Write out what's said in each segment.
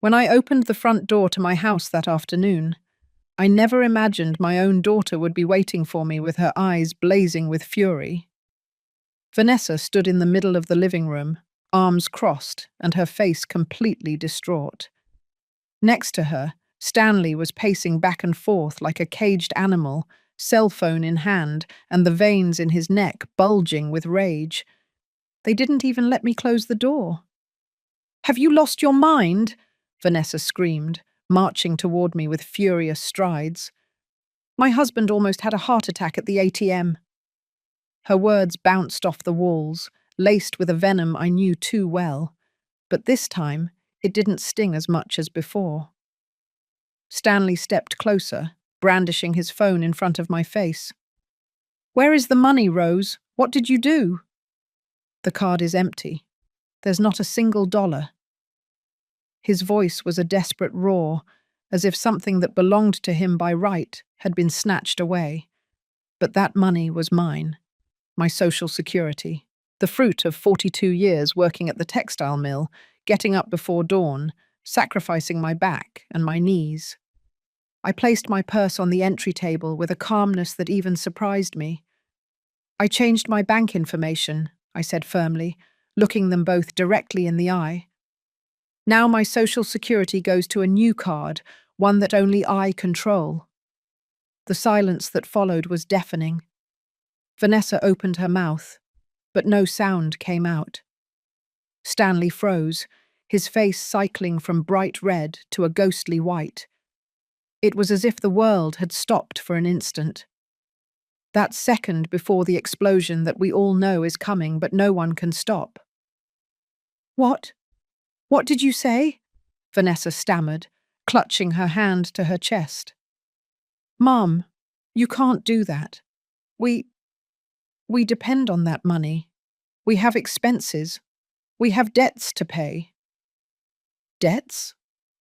When I opened the front door to my house that afternoon, I never imagined my own daughter would be waiting for me with her eyes blazing with fury. Vanessa stood in the middle of the living room, arms crossed and her face completely distraught. Next to her, Stanley was pacing back and forth like a caged animal, cell phone in hand and the veins in his neck bulging with rage. They didn't even let me close the door. "Have you lost your mind?" Vanessa screamed, marching toward me with furious strides. "My husband almost had a heart attack at the ATM." Her words bounced off the walls, laced with a venom I knew too well, but this time it didn't sting as much as before. Stanley stepped closer, brandishing his phone in front of my face. "Where is the money, Rose? What did you do?" "The card is empty. There's not a single dollar." His voice was a desperate roar, as if something that belonged to him by right had been snatched away. But that money was mine, my social security, the fruit of 42 years working at the textile mill, getting up before dawn, sacrificing my back and my knees. I placed my purse on the entry table with a calmness that even surprised me. "I changed my bank information," I said firmly, looking them both directly in the eye. "Now my social security goes to a new card, one that only I control." The silence that followed was deafening. Vanessa opened her mouth, but no sound came out. Stanley froze, his face cycling from bright red to a ghostly white. It was as if the world had stopped for an instant. That second before the explosion that we all know is coming but no one can stop. "What? What did you say?" Vanessa stammered, clutching her hand to her chest. "Mom, you can't do that. We depend on that money. We have expenses. We have debts to pay." "Debts?"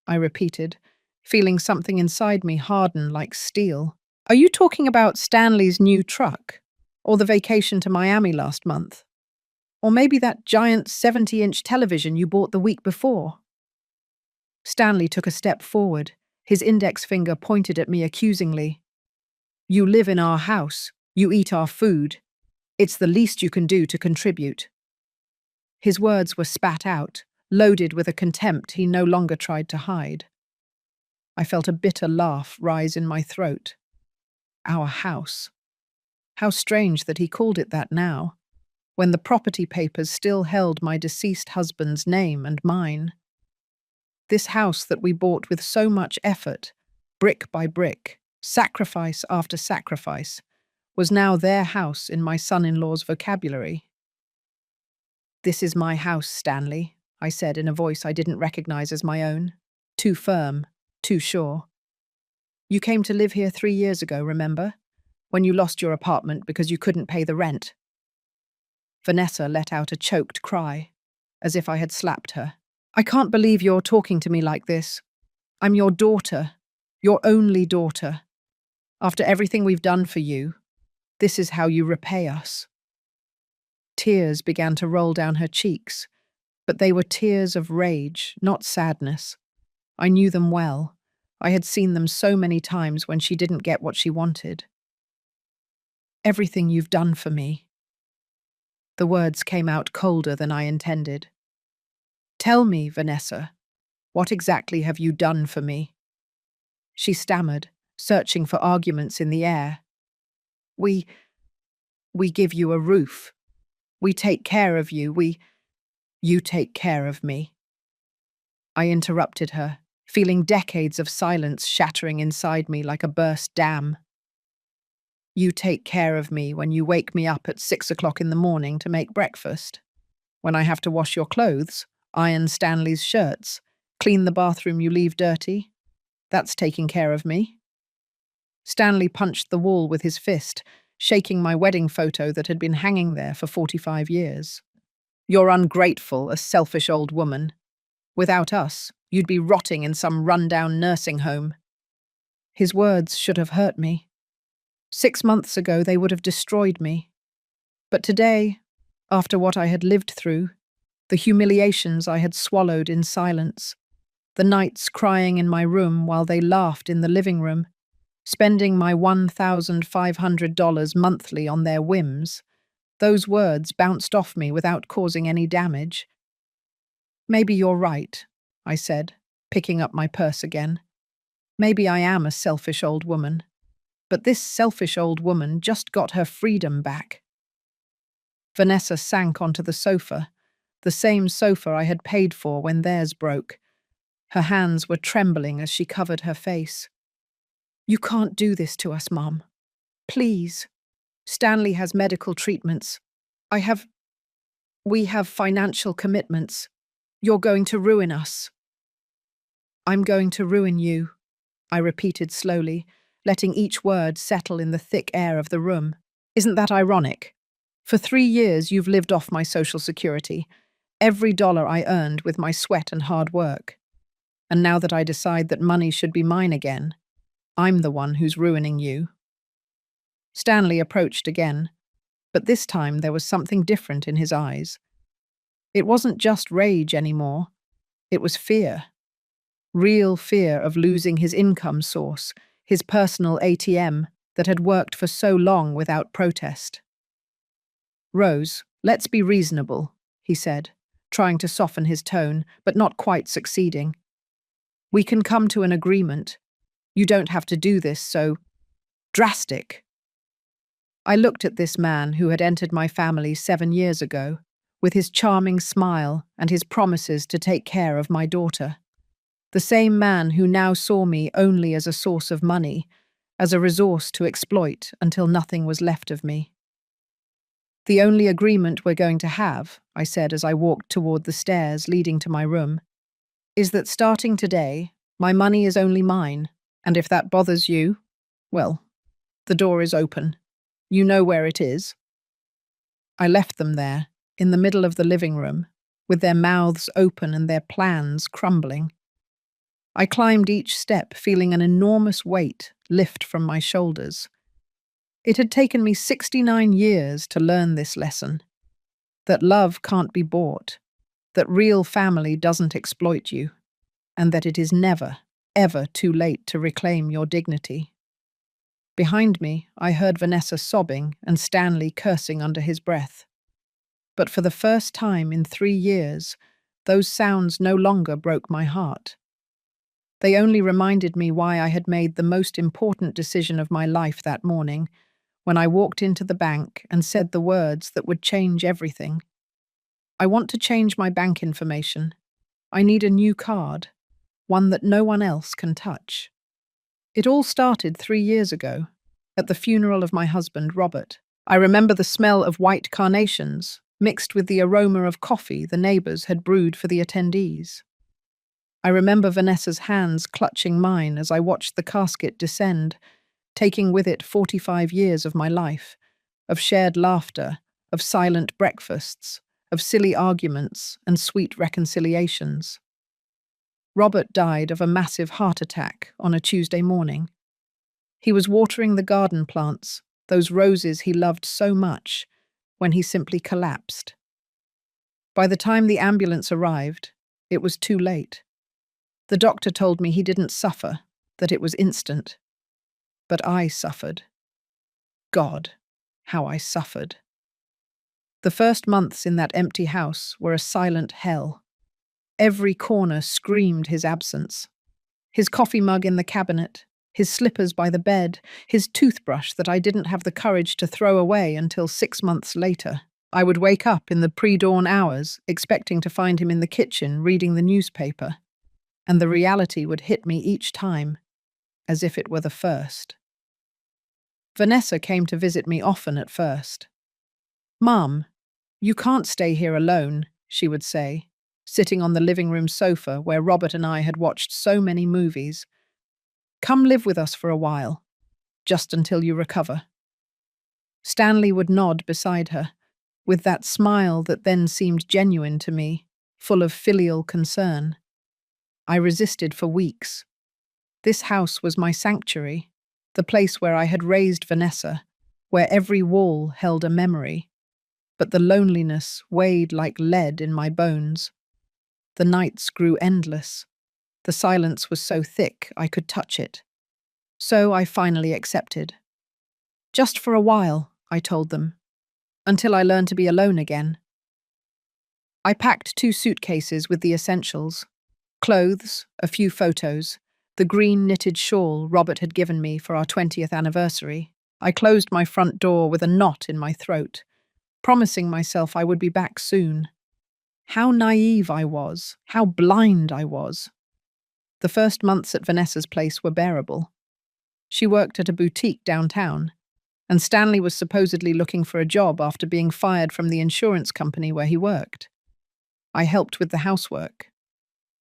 I repeated, feeling something inside me harden like steel. "Are you talking about Stanley's new truck? Or the vacation to Miami last month? Or maybe that giant 70-inch television you bought the week before?" Stanley took a step forward, his index finger pointed at me accusingly. "You live in our house. You eat our food. It's the least you can do to contribute." His words were spat out, loaded with a contempt he no longer tried to hide. I felt a bitter laugh rise in my throat. Our house. How strange that he called it that now, when the property papers still held my deceased husband's name and mine. This house that we bought with so much effort, brick by brick, sacrifice after sacrifice, was now their house in my son-in-law's vocabulary. "This is my house, Stanley," I said in a voice I didn't recognize as my own. Too firm, too sure. "You came to live here 3 years ago, remember? When you lost your apartment because you couldn't pay the rent." Vanessa let out a choked cry, as if I had slapped her. "I can't believe you're talking to me like this. I'm your daughter, your only daughter. After everything we've done for you, this is how you repay us." Tears began to roll down her cheeks, but they were tears of rage, not sadness. I knew them well. I had seen them so many times when she didn't get what she wanted. "Everything you've done for me." The words came out colder than I intended. "Tell me, Vanessa, what exactly have you done for me?" She stammered, searching for arguments in the air. We give you a roof. We take care of you. You take care of me." I interrupted her, feeling decades of silence shattering inside me like a burst dam. "You take care of me when you wake me up at 6 o'clock in the morning to make breakfast. When I have to wash your clothes, iron Stanley's shirts, clean the bathroom you leave dirty. That's taking care of me." Stanley punched the wall with his fist, shaking my wedding photo that had been hanging there for 45 years. "You're ungrateful, a selfish old woman. Without us, you'd be rotting in some run-down nursing home." His words should have hurt me. 6 months ago, they would have destroyed me. But today, after what I had lived through, the humiliations I had swallowed in silence, The nights crying in my room while they laughed in the living room, spending my $1,500 monthly on their whims. Those words bounced off me without causing any damage. "Maybe you're right," I said, picking up my purse again. "Maybe I am a selfish old woman. But this selfish old woman just got her freedom back." Vanessa sank onto the sofa, the same sofa I had paid for when theirs broke. Her hands were trembling as she covered her face. "You can't do this to us, Mom. Please. Stanley has medical treatments. We have financial commitments. You're going to ruin us." "I'm going to ruin you," I repeated slowly, letting each word settle in the thick air of the room. "Isn't that ironic? For 3 years you've lived off my social security, every dollar I earned with my sweat and hard work. And now that I decide that money should be mine again, I'm the one who's ruining you." Stanley approached again, but this time there was something different in his eyes. It wasn't just rage anymore, it was fear. Real fear of losing his income source, his personal ATM that had worked for so long without protest. "Rose, let's be reasonable," he said, trying to soften his tone, but not quite succeeding. "We can come to an agreement. You don't have to do this so drastic." I looked at this man who had entered my family 7 years ago, with his charming smile and his promises to take care of my daughter. The same man who now saw me only as a source of money, as a resource to exploit until nothing was left of me. "The only agreement we're going to have," I said as I walked toward the stairs leading to my room, "is that starting today, my money is only mine, and if that bothers you, well, the door is open. You know where it is." I left them there, in the middle of the living room, with their mouths open and their plans crumbling. I climbed each step, feeling an enormous weight lift from my shoulders. It had taken me 69 years to learn this lesson. That love can't be bought, that real family doesn't exploit you, and that it is never, ever too late to reclaim your dignity. Behind me, I heard Vanessa sobbing and Stanley cursing under his breath. But for the first time in 3 years, those sounds no longer broke my heart. They only reminded me why I had made the most important decision of my life that morning, when I walked into the bank and said the words that would change everything. "I want to change my bank information. I need a new card, one that no one else can touch." It all started 3 years ago, at the funeral of my husband, Robert. I remember the smell of white carnations, mixed with the aroma of coffee the neighbors had brewed for the attendees. I remember Vanessa's hands clutching mine as I watched the casket descend, taking with it 45 years of my life, of shared laughter, of silent breakfasts, of silly arguments and sweet reconciliations. Robert died of a massive heart attack on a Tuesday morning. He was watering the garden plants, those roses he loved so much, when he simply collapsed. By the time the ambulance arrived, it was too late. The doctor told me he didn't suffer, that it was instant. But I suffered. God, how I suffered. The first months in that empty house were a silent hell. Every corner screamed his absence. His coffee mug in the cabinet, his slippers by the bed, his toothbrush that I didn't have the courage to throw away until 6 months later. I would wake up in the pre-dawn hours, expecting to find him in the kitchen reading the newspaper, and the reality would hit me each time, as if it were the first. Vanessa came to visit me often at first. "Mum, you can't stay here alone," she would say, sitting on the living room sofa where Robert and I had watched so many movies. "Come live with us for a while, just until you recover." Stanley would nod beside her, with that smile that then seemed genuine to me, full of filial concern. I resisted for weeks. This house was my sanctuary, the place where I had raised Vanessa, where every wall held a memory. But the loneliness weighed like lead in my bones. The nights grew endless. The silence was so thick I could touch it. So I finally accepted. Just for a while, I told them, until I learned to be alone again. I packed 2 suitcases with the essentials: clothes, a few photos, the green knitted shawl Robert had given me for our 20th anniversary. I closed my front door with a knot in my throat, promising myself I would be back soon. How naive I was, how blind I was. The first months at Vanessa's place were bearable. She worked at a boutique downtown, and Stanley was supposedly looking for a job after being fired from the insurance company where he worked. I helped with the housework.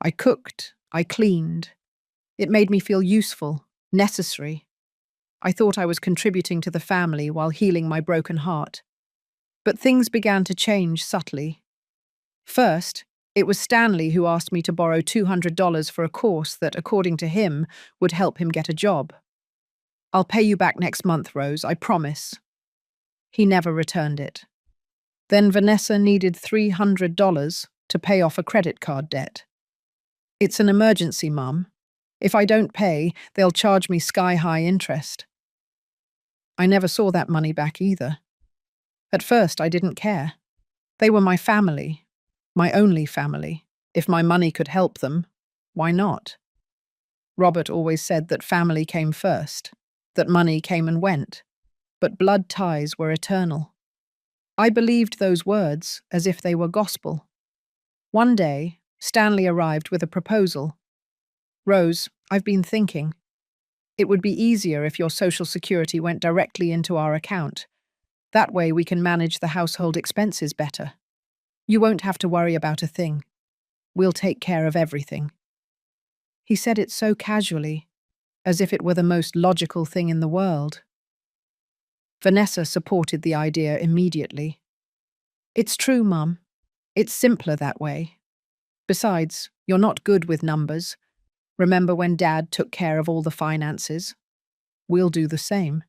I cooked, I cleaned. It made me feel useful, necessary. I thought I was contributing to the family while healing my broken heart. But things began to change subtly. First, it was Stanley who asked me to borrow $200 for a course that, according to him, would help him get a job. "I'll pay you back next month, Rose, I promise." He never returned it. Then Vanessa needed $300 to pay off a credit card debt. "It's an emergency, Mum. If I don't pay, they'll charge me sky-high interest." I never saw that money back either. At first, I didn't care. They were my family, my only family. If my money could help them, why not? Robert always said that family came first, that money came and went, but blood ties were eternal. I believed those words as if they were gospel. One day, Stanley arrived with a proposal. "Rose, I've been thinking. It would be easier if your Social Security went directly into our account. That way we can manage the household expenses better. You won't have to worry about a thing. We'll take care of everything." He said it so casually, as if it were the most logical thing in the world. Vanessa supported the idea immediately. "It's true, Mum. It's simpler that way. Besides, you're not good with numbers. Remember when Dad took care of all the finances? We'll do the same.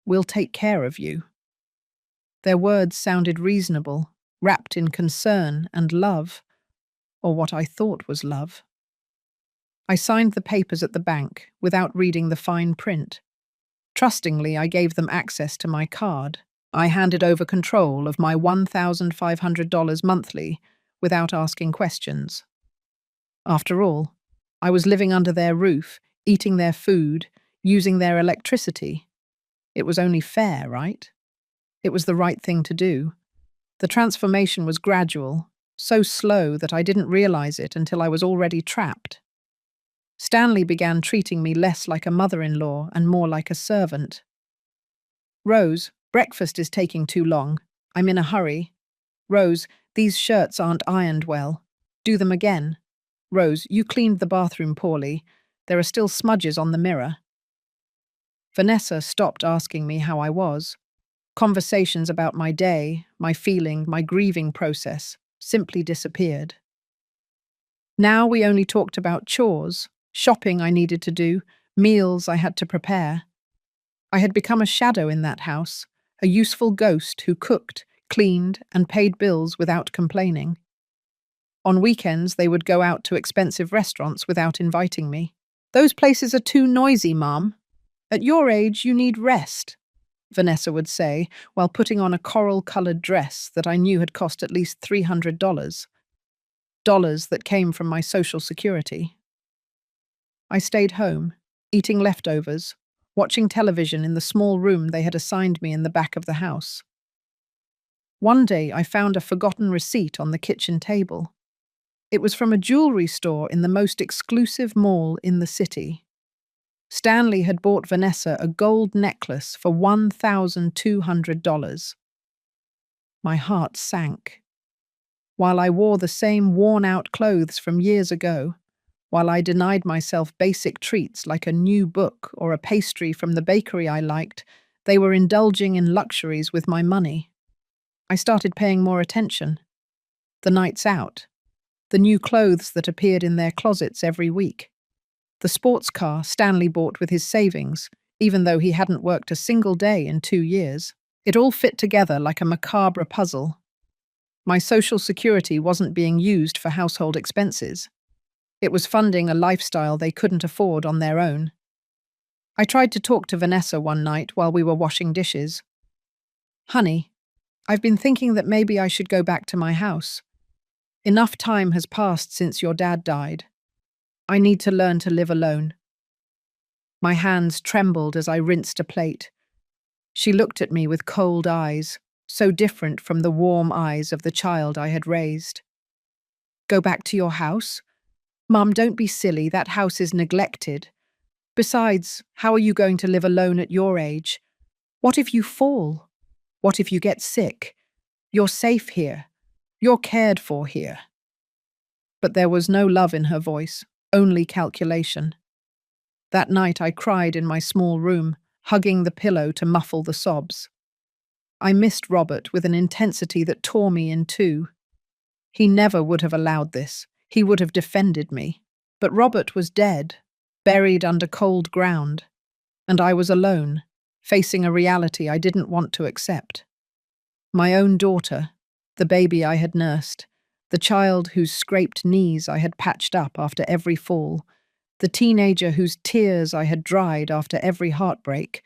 We'll take care of you." Their words sounded reasonable, wrapped in concern and love, or what I thought was love. I signed the papers at the bank without reading the fine print. Trustingly, I gave them access to my card. I handed over control of my $1,500 monthly without asking questions. After all, I was living under their roof, eating their food, using their electricity. It was only fair, right? It was the right thing to do. The transformation was gradual, so slow that I didn't realize it until I was already trapped. Stanley began treating me less like a mother-in-law and more like a servant. "Rose, breakfast is taking too long. I'm in a hurry. Rose, these shirts aren't ironed well. Do them again. Rose, you cleaned the bathroom poorly. There are still smudges on the mirror." Vanessa stopped asking me how I was. Conversations about my day, my feeling, my grieving process simply disappeared. Now we only talked about chores, shopping I needed to do, meals I had to prepare. I had become a shadow in that house, a useful ghost who cooked, cleaned, and paid bills without complaining. On weekends, they would go out to expensive restaurants without inviting me. "Those places are too noisy, Mom. At your age, you need rest," Vanessa would say, while putting on a coral-colored dress that I knew had cost at least $300. Dollars that came from my Social Security. I stayed home, eating leftovers, watching television in the small room they had assigned me in the back of the house. One day I found a forgotten receipt on the kitchen table. It was from a jewelry store in the most exclusive mall in the city. Stanley had bought Vanessa a gold necklace for $1,200. My heart sank. While I wore the same worn-out clothes from years ago, while I denied myself basic treats like a new book or a pastry from the bakery I liked, they were indulging in luxuries with my money. I started paying more attention. The nights out, the new clothes that appeared in their closets every week, the sports car Stanley bought with his savings, even though he hadn't worked a single day in 2 years. It all fit together like a macabre puzzle. My Social Security wasn't being used for household expenses. It was funding a lifestyle they couldn't afford on their own. I tried to talk to Vanessa one night while we were washing dishes. Honey, I've been thinking that maybe I should go back to my house. Enough time has passed since your dad died. I need to learn to live alone. My hands trembled as I rinsed a plate. She looked at me with cold eyes, so different from the warm eyes of the child I had raised. Go back to your house? Mum, don't be silly, that house is neglected. Besides, how are you going to live alone at your age? What if you fall? What if you get sick? You're safe here. You're cared for here. But there was no love in her voice, only calculation. That night I cried in my small room, hugging the pillow to muffle the sobs. I missed Robert with an intensity that tore me in two. He never would have allowed this. He would have defended me. But Robert was dead, buried under cold ground, and I was alone, facing a reality I didn't want to accept. My own daughter, the baby I had nursed, the child whose scraped knees I had patched up after every fall, the teenager whose tears I had dried after every heartbreak,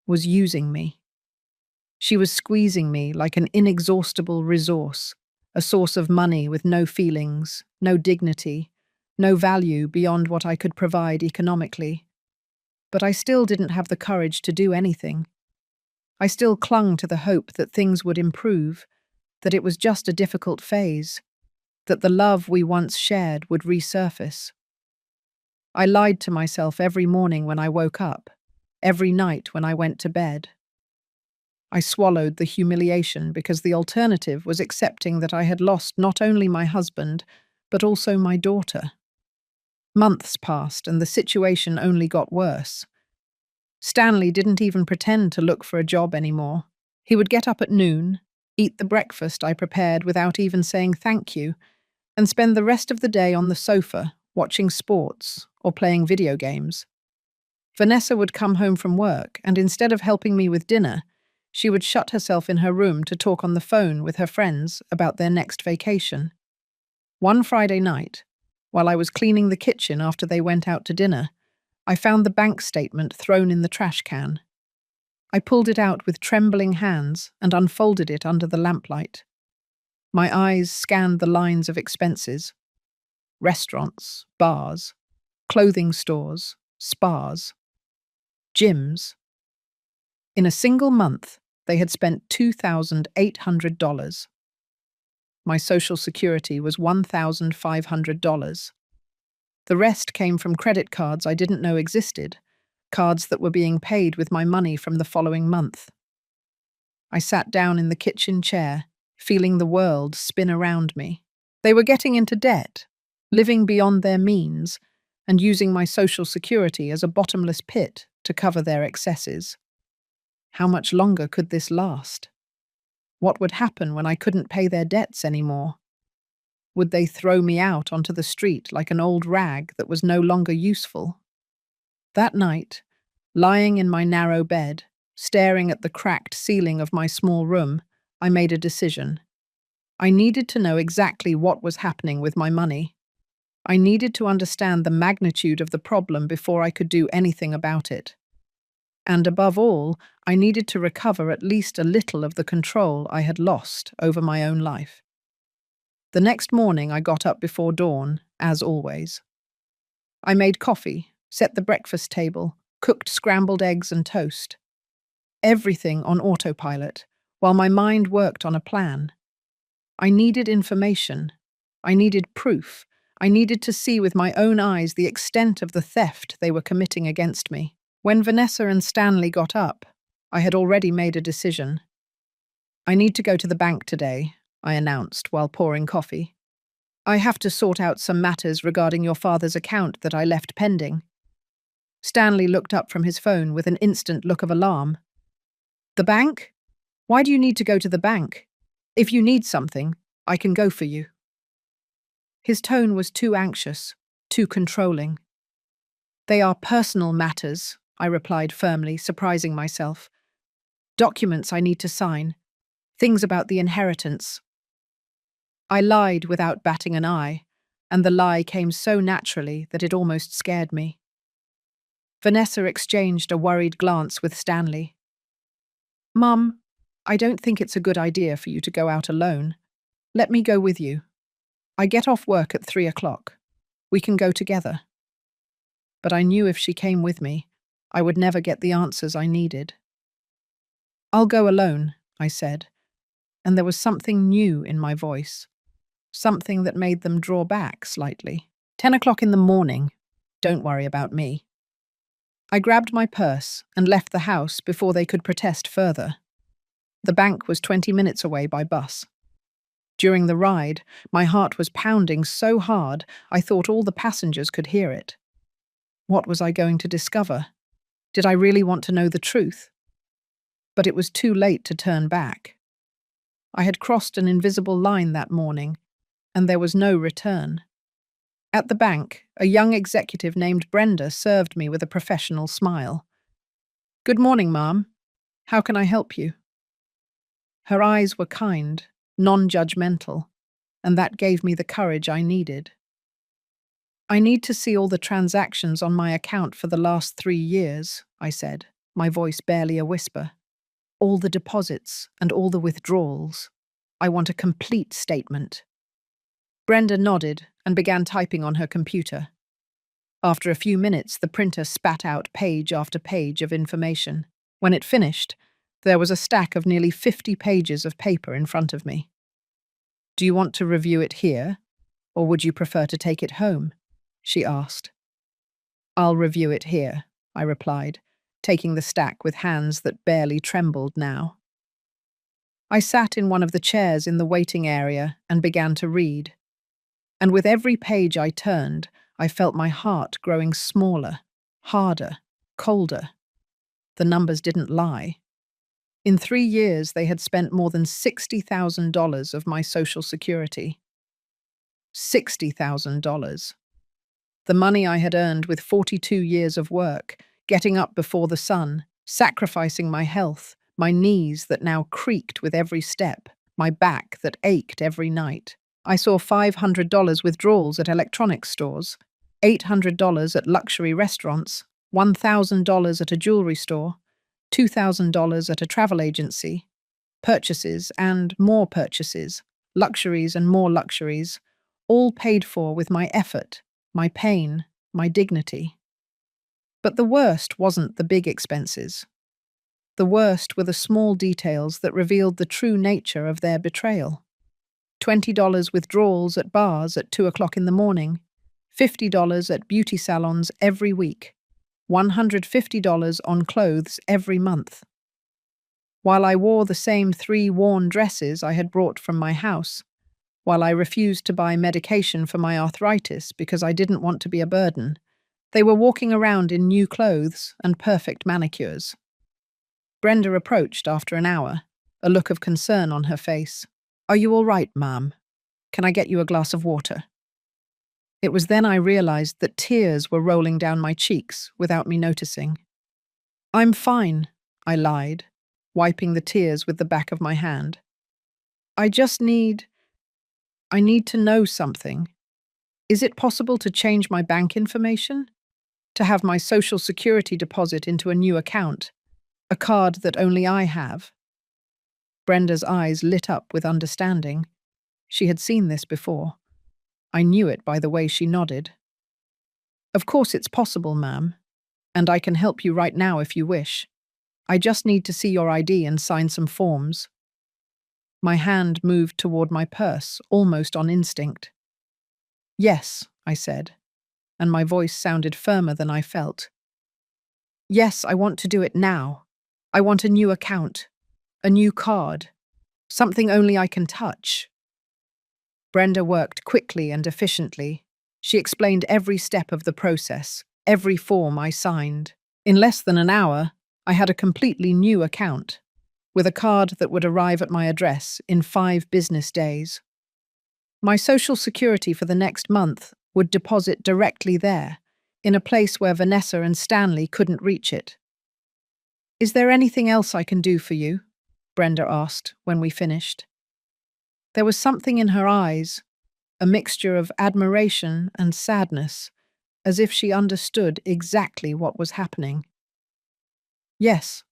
was using me. She was squeezing me like an inexhaustible resource, a source of money with no feelings, no dignity, no value beyond what I could provide economically. But I still didn't have the courage to do anything. I still clung to the hope that things would improve, that it was just a difficult phase, that the love we once shared would resurface. I lied to myself every morning when I woke up, every night when I went to bed. I swallowed the humiliation because the alternative was accepting that I had lost not only my husband, but also my daughter. Months passed and the situation only got worse. Stanley didn't even pretend to look for a job anymore. He would get up at noon, eat the breakfast I prepared without even saying thank you, and spend the rest of the day on the sofa, watching sports or playing video games. Vanessa would come home from work, and instead of helping me with dinner, she would shut herself in her room to talk on the phone with her friends about their next vacation. One Friday night, while I was cleaning the kitchen after they went out to dinner, I found the bank statement thrown in the trash can. I pulled it out with trembling hands and unfolded it under the lamplight. My eyes scanned the lines of expenses: restaurants, bars, clothing stores, spas, gyms. In a single month, they had spent $2,800. My Social Security was $1,500. The rest came from credit cards I didn't know existed, cards that were being paid with my money from the following month. I sat down in the kitchen chair, feeling the world spin around me. They were getting into debt, living beyond their means, and using my Social Security as a bottomless pit to cover their excesses. How much longer could this last? What would happen when I couldn't pay their debts anymore? Would they throw me out onto the street like an old rag that was no longer useful? That night, lying in my narrow bed, staring at the cracked ceiling of my small room, I made a decision. I needed to know exactly what was happening with my money. I needed to understand the magnitude of the problem before I could do anything about it. And above all, I needed to recover at least a little of the control I had lost over my own life. The next morning I got up before dawn, as always. I made coffee, set the breakfast table, cooked scrambled eggs and toast. Everything on autopilot, while my mind worked on a plan. I needed information. I needed proof. I needed to see with my own eyes the extent of the theft they were committing against me. When Vanessa and Stanley got up, I had already made a decision. I need to go to the bank today, I announced while pouring coffee. I have to sort out some matters regarding your father's account that I left pending. Stanley looked up from his phone with an instant look of alarm. The bank? Why do you need to go to the bank? If you need something, I can go for you. His tone was too anxious, too controlling. They are personal matters, I replied firmly, surprising myself. Documents I need to sign. Things about the inheritance. I lied without batting an eye. and the lie came so naturally that it almost scared me. Vanessa exchanged a worried glance with Stanley. "Mum, I don't think it's a good idea for you to go out alone. Let me go with you. I get off work at 3 o'clock. We can go together." But I knew if she came with me, I would never get the answers I needed. "I'll go alone," I said, and there was something new in my voice, something that made them draw back slightly. 10 o'clock in the morning. Don't worry about me. I grabbed my purse and left the house before they could protest further. The bank was 20 minutes away by bus. During the ride, my heart was pounding so hard I thought all the passengers could hear it. What was I going to discover? Did I really want to know the truth? But it was too late to turn back. I had crossed an invisible line that morning, and there was no return. At the bank, a young executive named Brenda served me with a professional smile. "Good morning, ma'am. How can I help you?" Her eyes were kind, non-judgmental, and that gave me the courage I needed. "I need to see all the transactions on my account for the last 3 years," I said, my voice barely a whisper. "All the deposits and all the withdrawals. I want a complete statement." Brenda nodded and began typing on her computer. After a few minutes, the printer spat out page after page of information. When it finished, there was a stack of nearly 50 pages of paper in front of me. "Do you want to review it here, or would you prefer to take it home?" she asked. "I'll review it here," I replied, taking the stack with hands that barely trembled now. I sat in one of the chairs in the waiting area and began to read. And with every page I turned, I felt my heart growing smaller, harder, colder. The numbers didn't lie. In 3 years, they had spent more than $60,000 of my Social Security. $60,000. The money I had earned with 42 years of work, getting up before the sun, sacrificing my health, my knees that now creaked with every step, my back that ached every night. I saw $500 withdrawals at electronics stores, $800 at luxury restaurants, $1,000 at a jewelry store, $2,000 at a travel agency, purchases and more purchases, luxuries and more luxuries, all paid for with my effort, my pain, my dignity. But the worst wasn't the big expenses. The worst were the small details that revealed the true nature of their betrayal. $20 withdrawals at bars at 2 o'clock in the morning, $50 at beauty salons every week, $150 on clothes every month. While I wore the same 3 worn dresses I had brought from my house, while I refused to buy medication for my arthritis because I didn't want to be a burden, they were walking around in new clothes and perfect manicures. Brenda approached after an hour, a look of concern on her face. "Are you all right, ma'am? Can I get you a glass of water?" It was then I realized that tears were rolling down my cheeks without me noticing. "I'm fine," I lied, wiping the tears with the back of my hand. I need to know something. Is it possible to change my bank information? To have my Social Security deposit into a new account? A card that only I have?" Brenda's eyes lit up with understanding. She had seen this before. I knew it by the way she nodded. "Of course it's possible, ma'am, and I can help you right now if you wish. I just need to see your ID and sign some forms." My hand moved toward my purse, almost on instinct. "Yes," I said, and my voice sounded firmer than I felt. "Yes, I want to do it now. I want a new account, a new card, something only I can touch." Brenda worked quickly and efficiently. She explained every step of the process, every form I signed. In less than an hour, I had a completely new account, with a card that would arrive at my address in 5 business days. My Social Security for the next month would deposit directly there, in a place where Vanessa and Stanley couldn't reach it. "Is there anything else I can do for you?" Brenda asked when we finished. There was something in her eyes, a mixture of admiration and sadness, as if she understood exactly what was happening. "Yes,"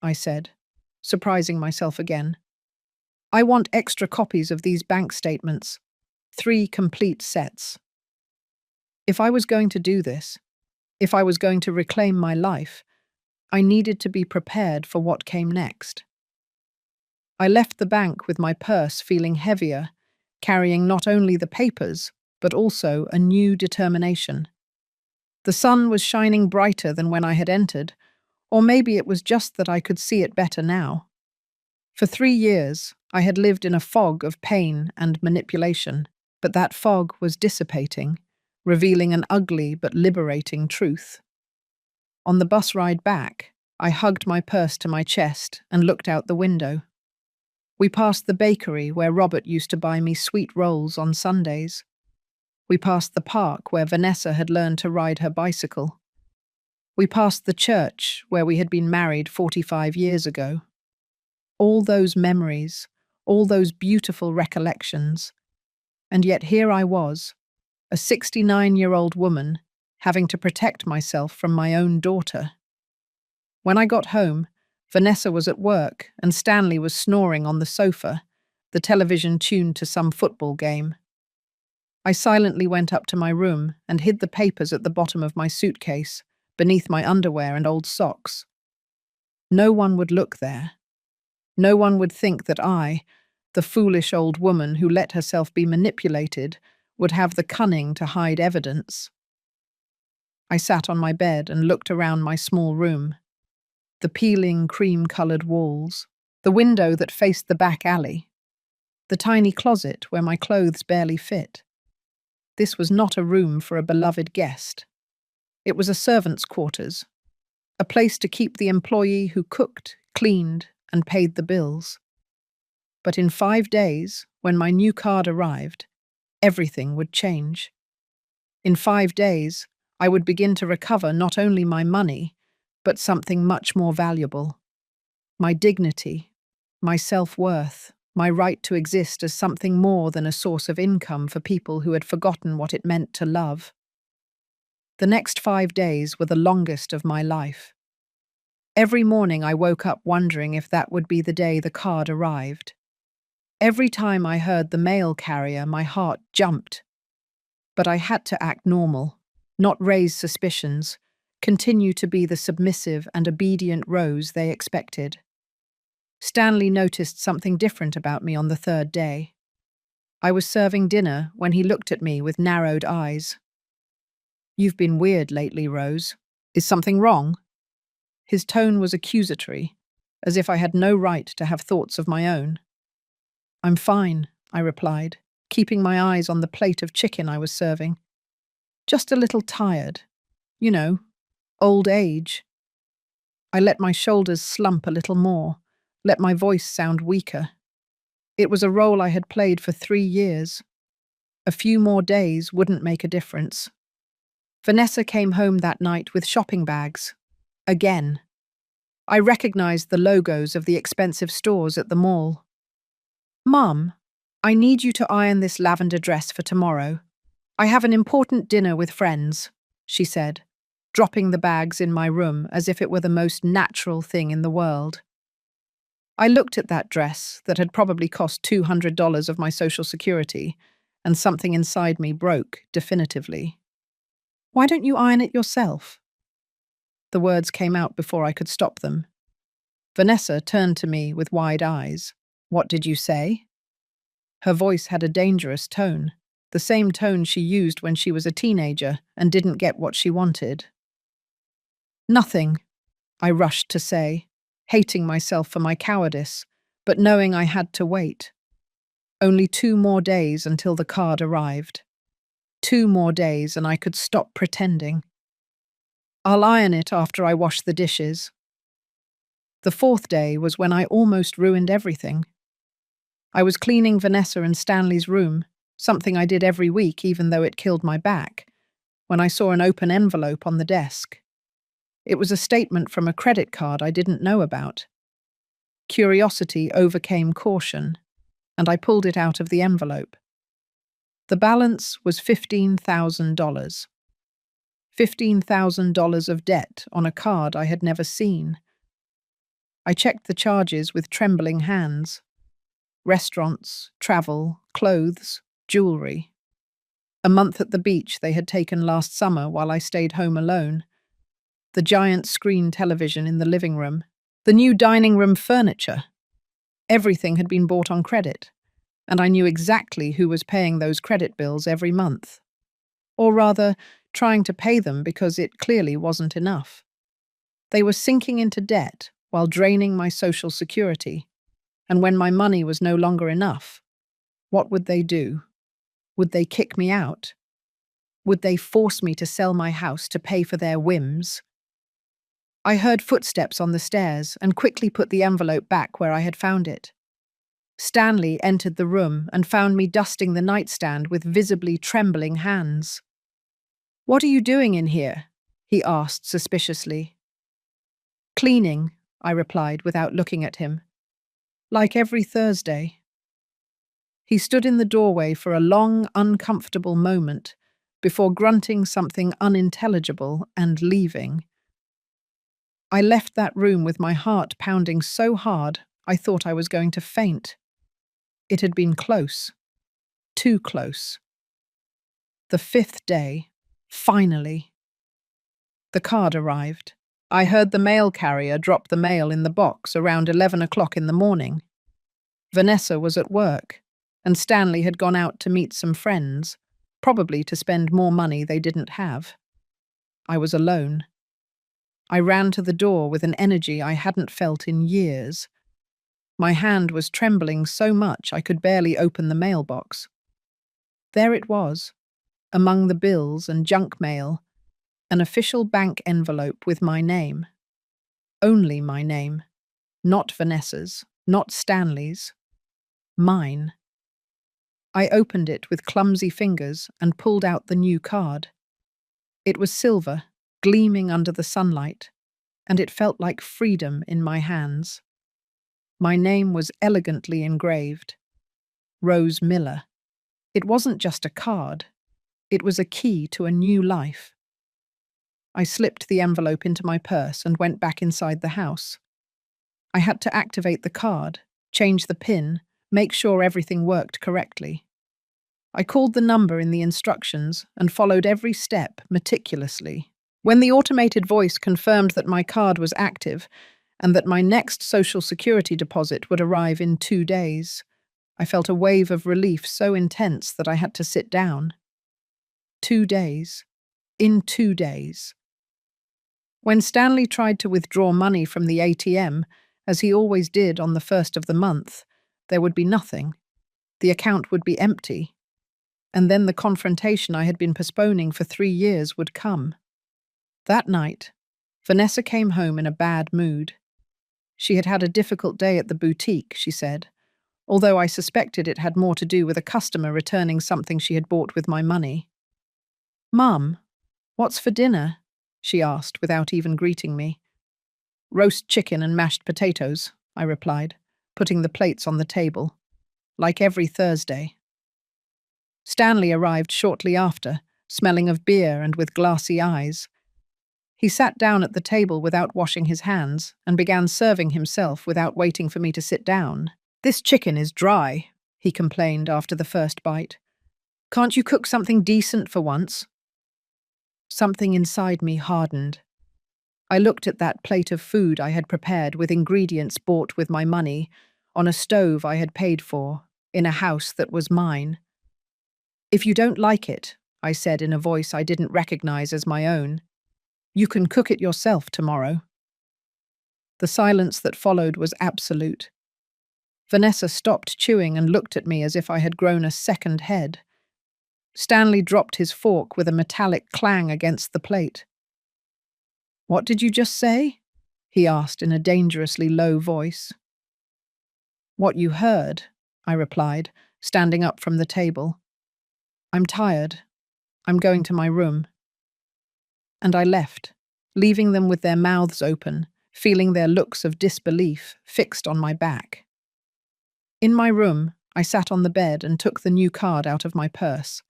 I said, surprising myself again. "I want extra copies of these bank statements, 3 complete sets. If I was going to do this, if I was going to reclaim my life, I needed to be prepared for what came next." I left the bank with my purse feeling heavier, carrying not only the papers, but also a new determination. The sun was shining brighter than when I had entered, or maybe it was just that I could see it better now. For 3 years, I had lived in a fog of pain and manipulation, but that fog was dissipating, revealing an ugly but liberating truth. On the bus ride back, I hugged my purse to my chest and looked out the window. We passed the bakery where Robert used to buy me sweet rolls on Sundays. We passed the park where Vanessa had learned to ride her bicycle. We passed the church where we had been married 45 years ago. All those memories, all those beautiful recollections. And yet here I was, a 69-year-old woman, having to protect myself from my own daughter. When I got home, Vanessa was at work and Stanley was snoring on the sofa, the television tuned to some football game. I silently went up to my room and hid the papers at the bottom of my suitcase, beneath my underwear and old socks. No one would look there. No one would think that I, the foolish old woman who let herself be manipulated, would have the cunning to hide evidence. I sat on my bed and looked around my small room. The peeling cream-coloured walls, the window that faced the back alley, the tiny closet where my clothes barely fit. This was not a room for a beloved guest. It was a servant's quarters, a place to keep the employee who cooked, cleaned, and paid the bills. But in 5 days, when my new card arrived, everything would change. In 5 days, I would begin to recover not only my money, but something much more valuable. My dignity, my self-worth, my right to exist as something more than a source of income for people who had forgotten what it meant to love. The next 5 days were the longest of my life. Every morning I woke up wondering if that would be the day the card arrived. Every time I heard the mail carrier, my heart jumped. But I had to act normal, not raise suspicions, continue to be the submissive and obedient Rose they expected. Stanley noticed something different about me on the 3rd day. I was serving dinner when he looked at me with narrowed eyes. "You've been weird lately, Rose. Is something wrong?" His tone was accusatory, as if I had no right to have thoughts of my own. "I'm fine," I replied, keeping my eyes on the plate of chicken I was serving. "Just a little tired. You know, old age." I let my shoulders slump a little more, let my voice sound weaker. It was a role I had played for 3 years. A few more days wouldn't make a difference. Vanessa came home that night with shopping bags. Again. I recognized the logos of the expensive stores at the mall. "Mum, I need you to iron this lavender dress for tomorrow. I have an important dinner with friends," she said, dropping the bags in my room as if it were the most natural thing in the world. I looked at that dress that had probably cost $200 of my Social Security, and something inside me broke definitively. "Why don't you iron it yourself?" The words came out before I could stop them. Vanessa turned to me with wide eyes. "What did you say?" Her voice had a dangerous tone, the same tone she used when she was a teenager and didn't get what she wanted. "Nothing," I rushed to say, hating myself for my cowardice, but knowing I had to wait. Only 2 more days until the card arrived. 2 more days and I could stop pretending. "I'll iron it after I wash the dishes." The 4th day was when I almost ruined everything. I was cleaning Vanessa and Stanley's room, something I did every week even though it killed my back, when I saw an open envelope on the desk. It was a statement from a credit card I didn't know about. Curiosity overcame caution, and I pulled it out of the envelope. The balance was $15,000. $15,000 of debt on a card I had never seen. I checked the charges with trembling hands. Restaurants, travel, clothes, jewelry. A month at the beach they had taken last summer while I stayed home alone. The giant screen television in the living room. The new dining room furniture. Everything had been bought on credit, and I knew exactly who was paying those credit bills every month. Or rather, trying to pay them because it clearly wasn't enough. They were sinking into debt while draining my social security, and when my money was no longer enough, what would they do? Would they kick me out? Would they force me to sell my house to pay for their whims? I heard footsteps on the stairs and quickly put the envelope back where I had found it. Stanley entered the room and found me dusting the nightstand with visibly trembling hands. "What are you doing in here?" he asked suspiciously. "Cleaning," I replied without looking at him. "Like every Thursday." He stood in the doorway for a long, uncomfortable moment before grunting something unintelligible and leaving. I left that room with my heart pounding so hard I thought I was going to faint. It had been close. Too close. The fifth day. Finally. The card arrived. I heard the mail carrier drop the mail in the box around 11 o'clock in the morning. Vanessa was at work, and Stanley had gone out to meet some friends, probably to spend more money they didn't have. I was alone. I ran to the door with an energy I hadn't felt in years. My hand was trembling so much I could barely open the mailbox. There it was, among the bills and junk mail, an official bank envelope with my name. Only my name. Not Vanessa's, not Stanley's. Mine. I opened it with clumsy fingers and pulled out the new card. It was silver, gleaming under the sunlight, and it felt like freedom in my hands. My name was elegantly engraved. Rose Miller. It wasn't just a card. It was a key to a new life. I slipped the envelope into my purse and went back inside the house. I had to activate the card, change the PIN, make sure everything worked correctly. I called the number in the instructions and followed every step meticulously. When the automated voice confirmed that my card was active and that my next Social Security deposit would arrive in 2 days, I felt a wave of relief so intense that I had to sit down. 2 days. In 2 days. When Stanley tried to withdraw money from the ATM, as he always did on the first of the month, there would be nothing. The account would be empty. And then the confrontation I had been postponing for 3 years would come. That night, Vanessa came home in a bad mood. She had had a difficult day at the boutique, she said, although I suspected it had more to do with a customer returning something she had bought with my money. "Mum, what's for dinner?" she asked without even greeting me. "Roast chicken and mashed potatoes," I replied, putting the plates on the table. Like every Thursday. Stanley arrived shortly after, smelling of beer and with glassy eyes. He sat down at the table without washing his hands and began serving himself without waiting for me to sit down. "This chicken is dry," he complained after the first bite. "Can't you cook something decent for once?" Something inside me hardened. I looked at that plate of food I had prepared with ingredients bought with my money, on a stove I had paid for, in a house that was mine. "If you don't like it," I said in a voice I didn't recognize as my own, "you can cook it yourself tomorrow." The silence that followed was absolute. Vanessa stopped chewing and looked at me as if I had grown a second head. Stanley dropped his fork with a metallic clang against the plate. "What did you just say?" he asked in a dangerously low voice. "What you heard," I replied, standing up from the table. "I'm tired. I'm going to my room." And I left, leaving them with their mouths open, feeling their looks of disbelief fixed on my back. In my room, I sat on the bed and took the new card out of my purse.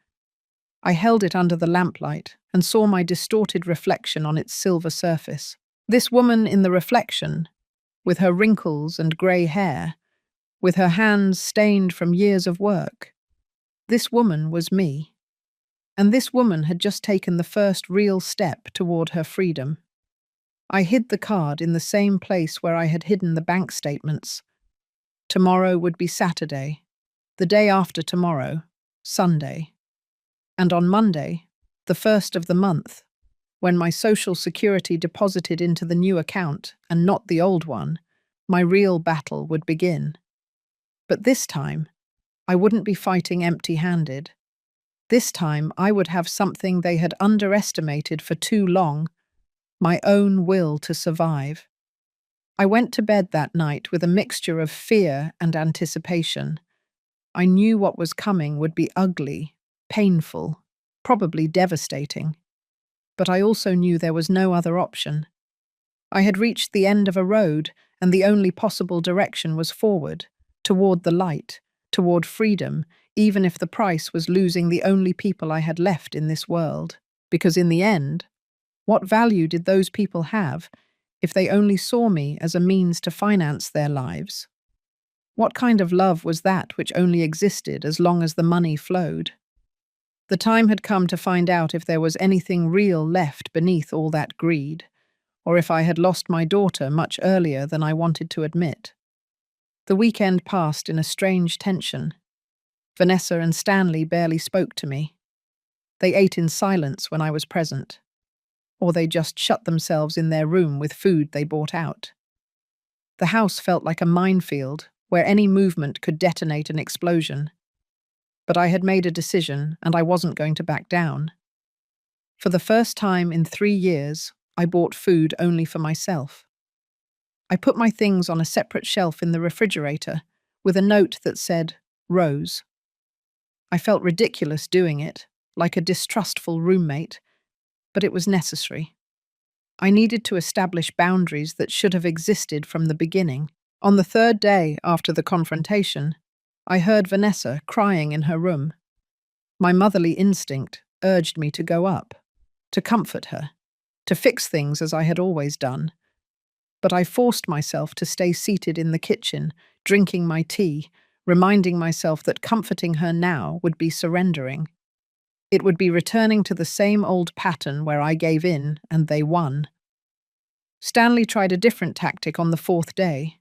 I held it under the lamplight and saw my distorted reflection on its silver surface. This woman in the reflection, with her wrinkles and grey hair, with her hands stained from years of work, this woman was me. And this woman had just taken the first real step toward her freedom. I hid the card in the same place where I had hidden the bank statements. Tomorrow would be Saturday, the day after tomorrow, Sunday. And on Monday, the first of the month, when my Social Security deposited into the new account and not the old one, my real battle would begin. But this time, I wouldn't be fighting empty-handed. This time, I would have something they had underestimated for too long, my own will to survive. I went to bed that night with a mixture of fear and anticipation. I knew what was coming would be ugly, painful, probably devastating. But I also knew there was no other option. I had reached the end of a road, and the only possible direction was forward, toward the light, toward freedom, even if the price was losing the only people I had left in this world. Because in the end, what value did those people have if they only saw me as a means to finance their lives? What kind of love was that which only existed as long as the money flowed? The time had come to find out if there was anything real left beneath all that greed, or if I had lost my daughter much earlier than I wanted to admit. The weekend passed in a strange tension. Vanessa and Stanley barely spoke to me. They ate in silence when I was present, or they just shut themselves in their room with food they bought out. The house felt like a minefield where any movement could detonate an explosion. But I had made a decision, and I wasn't going to back down. For the first time in 3 years, I bought food only for myself. I put my things on a separate shelf in the refrigerator with a note that said, Rose. I felt ridiculous doing it, like a distrustful roommate, but it was necessary. I needed to establish boundaries that should have existed from the beginning. On the third day after the confrontation, I heard Vanessa crying in her room. My motherly instinct urged me to go up, to comfort her, to fix things as I had always done. But I forced myself to stay seated in the kitchen, drinking my tea, reminding myself that comforting her now would be surrendering. It would be returning to the same old pattern where I gave in and they won. Stanley tried a different tactic on the fourth day.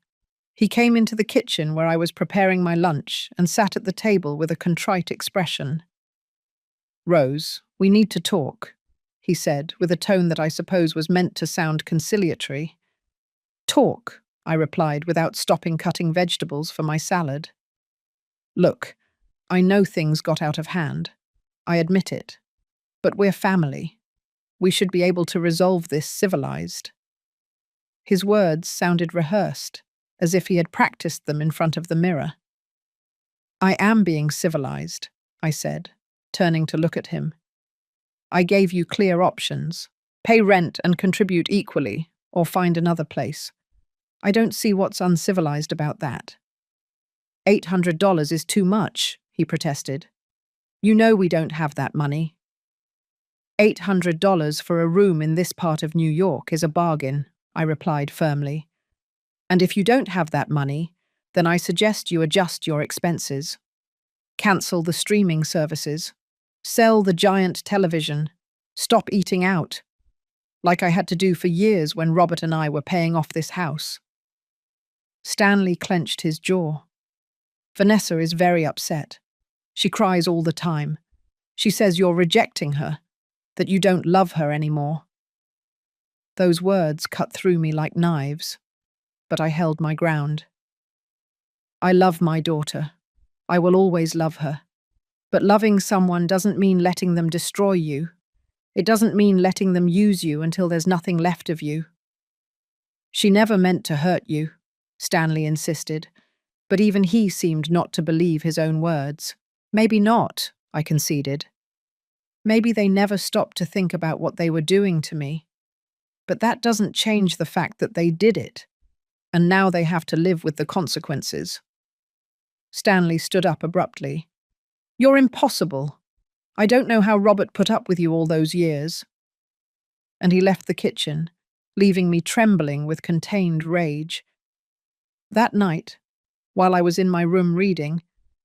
He came into the kitchen where I was preparing my lunch and sat at the table with a contrite expression. Rose, we need to talk, he said, with a tone that I suppose was meant to sound conciliatory. Talk, I replied without stopping cutting vegetables for my salad. Look, I know things got out of hand. I admit it. But we're family. We should be able to resolve this civilized. His words sounded rehearsed, as if he had practiced them in front of the mirror. I am being civilized, I said, turning to look at him. I gave you clear options. Pay rent and contribute equally, or find another place. I don't see what's uncivilized about that. $800 is too much, he protested. You know we don't have that money. $800 for a room in this part of New York is a bargain, I replied firmly. And if you don't have that money, then I suggest you adjust your expenses. Cancel the streaming services. Sell the giant television. Stop eating out. Like I had to do for years when Robert and I were paying off this house. Stanley clenched his jaw. Vanessa is very upset. She cries all the time. She says you're rejecting her, that you don't love her anymore. Those words cut through me like knives, but I held my ground. I love my daughter. I will always love her. But loving someone doesn't mean letting them destroy you. It doesn't mean letting them use you until there's nothing left of you. She never meant to hurt you, Stanley insisted, but even he seemed not to believe his own words. Maybe not, I conceded. Maybe they never stopped to think about what they were doing to me. But that doesn't change the fact that they did it, and now they have to live with the consequences. Stanley stood up abruptly. You're impossible. I don't know how Robert put up with you all those years. And he left the kitchen, leaving me trembling with contained rage. That night, while I was in my room reading,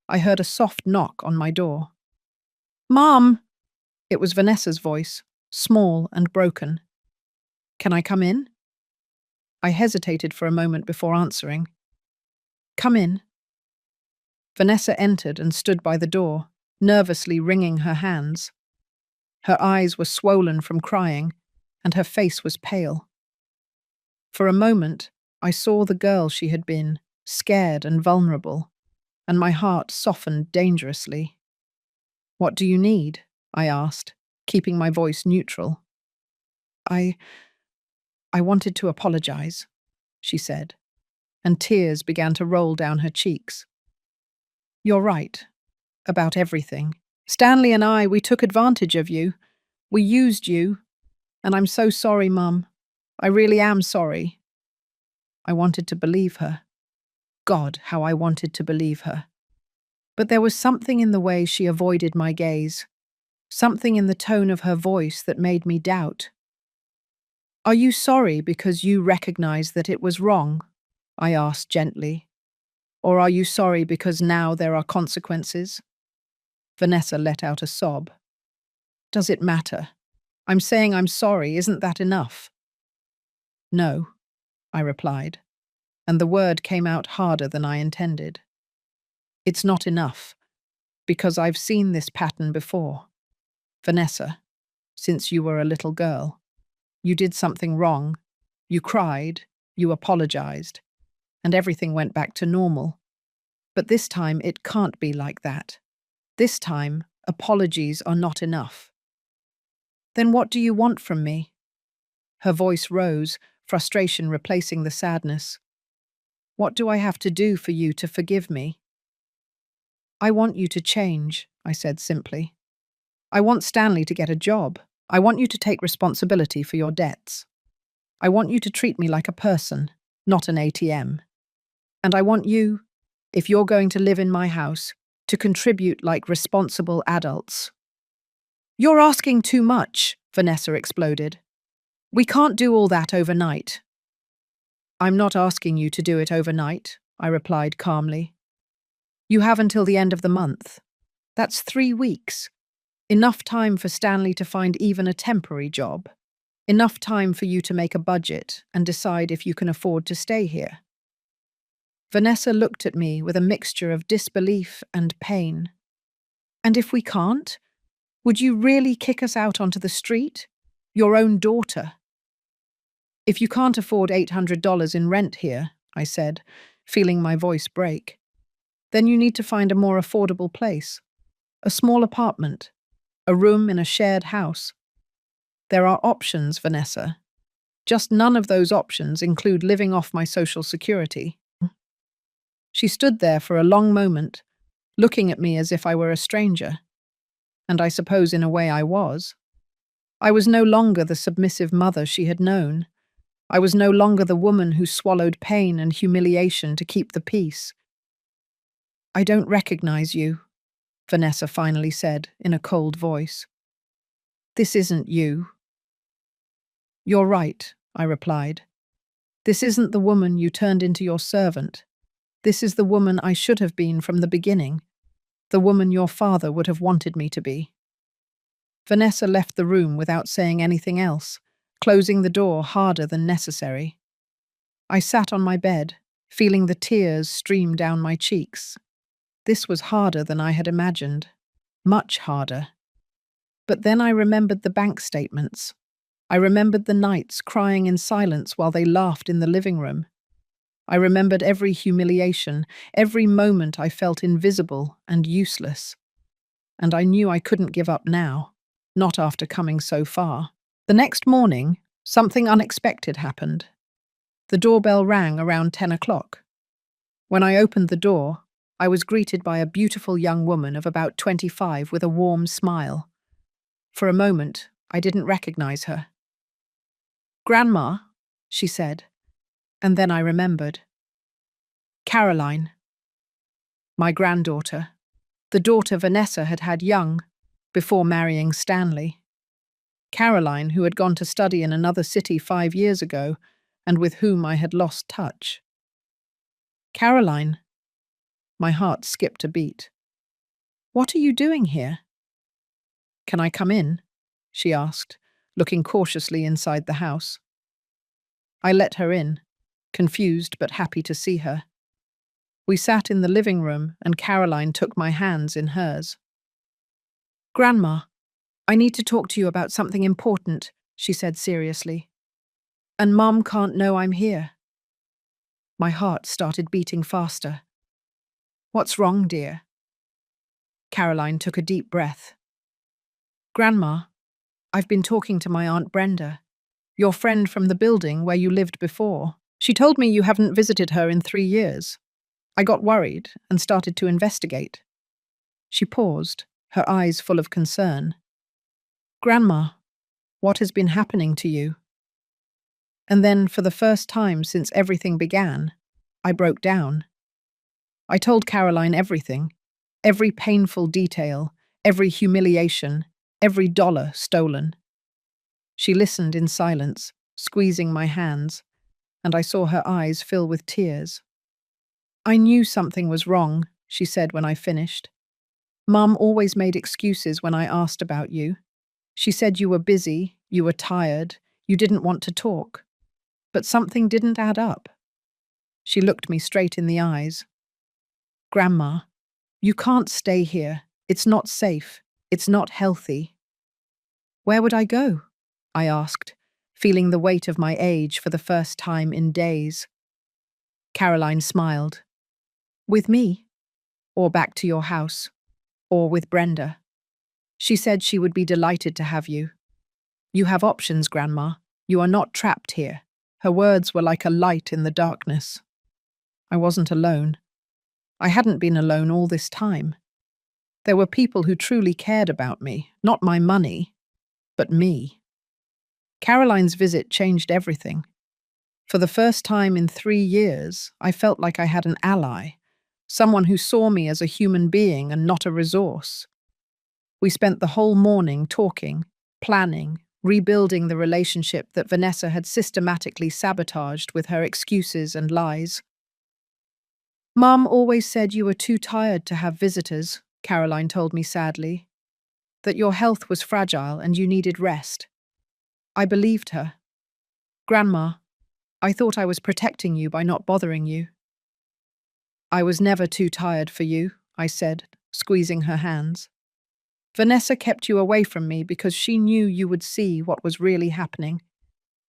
I heard a soft knock on my door. Mom! It was Vanessa's voice, small and broken. Can I come in? I hesitated for a moment before answering. Come in. Vanessa entered and stood by the door, nervously wringing her hands. Her eyes were swollen from crying, and her face was pale. For a moment, I saw the girl she had been, scared and vulnerable, and my heart softened dangerously. What do you need? I asked, keeping my voice neutral. I wanted to apologize, she said, and tears began to roll down her cheeks. You're right, about everything. Stanley and we took advantage of you. We used you, and I'm so sorry, Mum. I really am sorry. I wanted to believe her. God, how I wanted to believe her. But there was something in the way she avoided my gaze, something in the tone of her voice that made me doubt. Are you sorry because you recognize that it was wrong? I asked gently. Or are you sorry because now there are consequences? Vanessa let out a sob. Does it matter? I'm saying I'm sorry, isn't that enough? No, I replied, and the word came out harder than I intended. It's not enough, because I've seen this pattern before. Vanessa, since you were a little girl, you did something wrong, you cried, you apologized, and everything went back to normal. But this time it can't be like that. This time, apologies are not enough. Then what do you want from me? Her voice rose, frustration replacing the sadness. What do I have to do for you to forgive me? I want you to change, I said simply. I want Stanley to get a job. I want you to take responsibility for your debts. I want you to treat me like a person, not an ATM. And I want you, if you're going to live in my house, to contribute like responsible adults. You're asking too much, Vanessa exploded. We can't do all that overnight. I'm not asking you to do it overnight, I replied calmly. You have until the end of the month. That's 3 weeks. Enough time for Stanley to find even a temporary job. Enough time for you to make a budget and decide if you can afford to stay here. Vanessa looked at me with a mixture of disbelief and pain. And if we can't? Would you really kick us out onto the street? Your own daughter? If you can't afford $800 in rent here, I said, feeling my voice break, then you need to find a more affordable place. A small apartment. A room in a shared house. There are options, Vanessa. Just none of those options include living off my social security. She stood there for a long moment, looking at me as if I were a stranger. And I suppose in a way I was. I was no longer the submissive mother she had known. I was no longer the woman who swallowed pain and humiliation to keep the peace. I don't recognize you, Vanessa finally said in a cold voice. This isn't you. You're right, I replied. This isn't the woman you turned into your servant. This is the woman I should have been from the beginning, the woman your father would have wanted me to be. Vanessa left the room without saying anything else, closing the door harder than necessary. I sat on my bed, feeling the tears stream down my cheeks. This was harder than I had imagined, much harder. But then I remembered the bank statements. I remembered the nights crying in silence while they laughed in the living room. I remembered every humiliation, every moment I felt invisible and useless. And I knew I couldn't give up now, not after coming so far. The next morning, something unexpected happened. The doorbell rang around 10 o'clock. When I opened the door, I was greeted by a beautiful young woman of about 25 with a warm smile. For a moment, I didn't recognize her. Grandma, she said, and then I remembered. Caroline. My granddaughter, the daughter Vanessa had had young, before marrying Stanley. Caroline, who had gone to study in another city 5 years ago, and with whom I had lost touch. Caroline. My heart skipped a beat. What are you doing here? Can I come in? She asked, looking cautiously inside the house. I let her in, confused but happy to see her. We sat in the living room and Caroline took my hands in hers. Grandma, I need to talk to you about something important, she said seriously. And Mum can't know I'm here. My heart started beating faster. What's wrong, dear? Caroline took a deep breath. Grandma, I've been talking to my Aunt Brenda, your friend from the building where you lived before. She told me you haven't visited her in 3 years. I got worried and started to investigate. She paused, her eyes full of concern. Grandma, what has been happening to you? And then, for the first time since everything began, I broke down. I told Caroline everything, every painful detail, every humiliation, every dollar stolen. She listened in silence, squeezing my hands, and I saw her eyes fill with tears. I knew something was wrong, she said when I finished. Mum always made excuses when I asked about you. She said you were busy, you were tired, you didn't want to talk. But something didn't add up. She looked me straight in the eyes. Grandma, you can't stay here. It's not safe. It's not healthy. Where would I go? I asked, feeling the weight of my age for the first time in days. Caroline smiled. With me? Or back to your house? Or with Brenda? She said she would be delighted to have you. You have options, Grandma. You are not trapped here. Her words were like a light in the darkness. I wasn't alone. I hadn't been alone all this time. There were people who truly cared about me, not my money, but me. Caroline's visit changed everything. For the first time in 3 years, I felt like I had an ally, someone who saw me as a human being and not a resource. We spent the whole morning talking, planning, rebuilding the relationship that Vanessa had systematically sabotaged with her excuses and lies. Mum always said you were too tired to have visitors, Caroline told me sadly, that your health was fragile and you needed rest. I believed her. Grandma, I thought I was protecting you by not bothering you. I was never too tired for you, I said, squeezing her hands. Vanessa kept you away from me because she knew you would see what was really happening.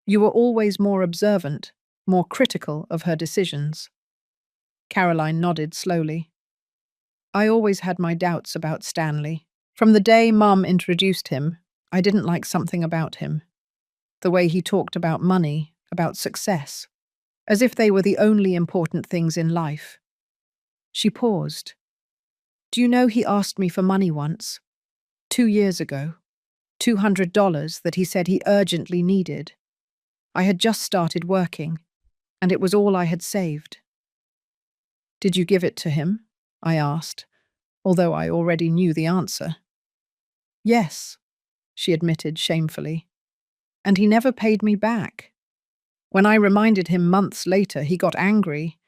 You were always more observant, more critical of her decisions. Caroline nodded slowly. I always had my doubts about Stanley. From the day Mum introduced him, I didn't like something about him. The way he talked about money, about success, as if they were the only important things in life. She paused. Do you know he asked me for money once? 2 years ago. $200 that he said he urgently needed. I had just started working, and it was all I had saved. Did you give it to him? I asked, although I already knew the answer. Yes, she admitted shamefully. And he never paid me back. When I reminded him months later, he got angry.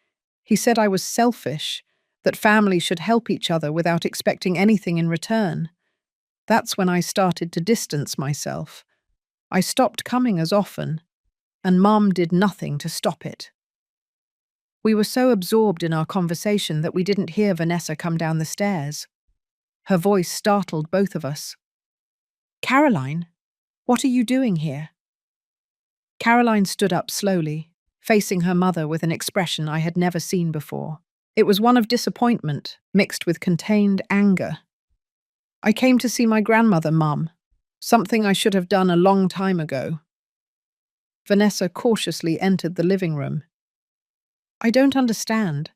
He said I was selfish, that families should help each other without expecting anything in return. That's when I started to distance myself. I stopped coming as often, and Mum did nothing to stop it. We were so absorbed in our conversation that we didn't hear Vanessa come down the stairs. Her voice startled both of us. Caroline, what are you doing here? Caroline stood up slowly, facing her mother with an expression I had never seen before. It was one of disappointment, mixed with contained anger. I came to see my grandmother, Mum. Something I should have done a long time ago. Vanessa cautiously entered the living room. I don't understand.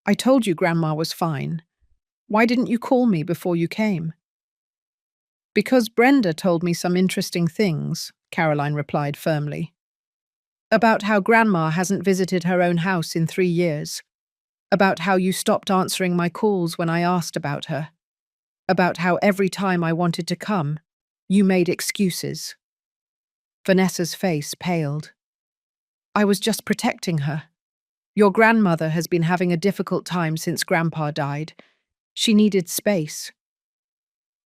I told you Grandma was fine. Why didn't you call me before you came? Because Brenda told me some interesting things, Caroline replied firmly. About how Grandma hasn't visited her own house in 3 years. about how you stopped answering my calls when I asked about her, about how every time I wanted to come, you made excuses. Vanessa's face paled. I was just protecting her. Your grandmother has been having a difficult time since Grandpa died. She needed space.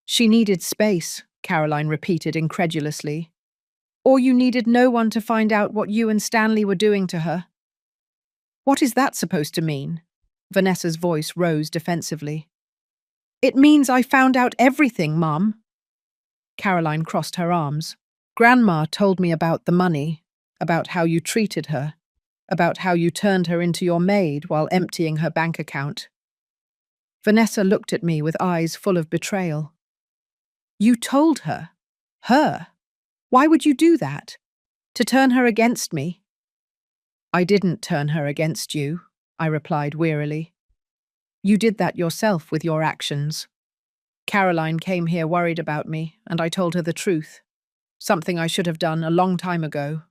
She needed space, Caroline repeated incredulously. Or you needed no one to find out what you and Stanley were doing to her. What is that supposed to mean? Vanessa's voice rose defensively. It means I found out everything, Mum. Caroline crossed her arms. Grandma told me about the money, about how you treated her, about how you turned her into your maid while emptying her bank account. Vanessa looked at me with eyes full of betrayal. You told her? Her? Why would you do that? To turn her against me? I didn't turn her against you, I replied wearily. You did that yourself with your actions. Caroline came here worried about me, and I told her the truth. Something I should have done a long time ago.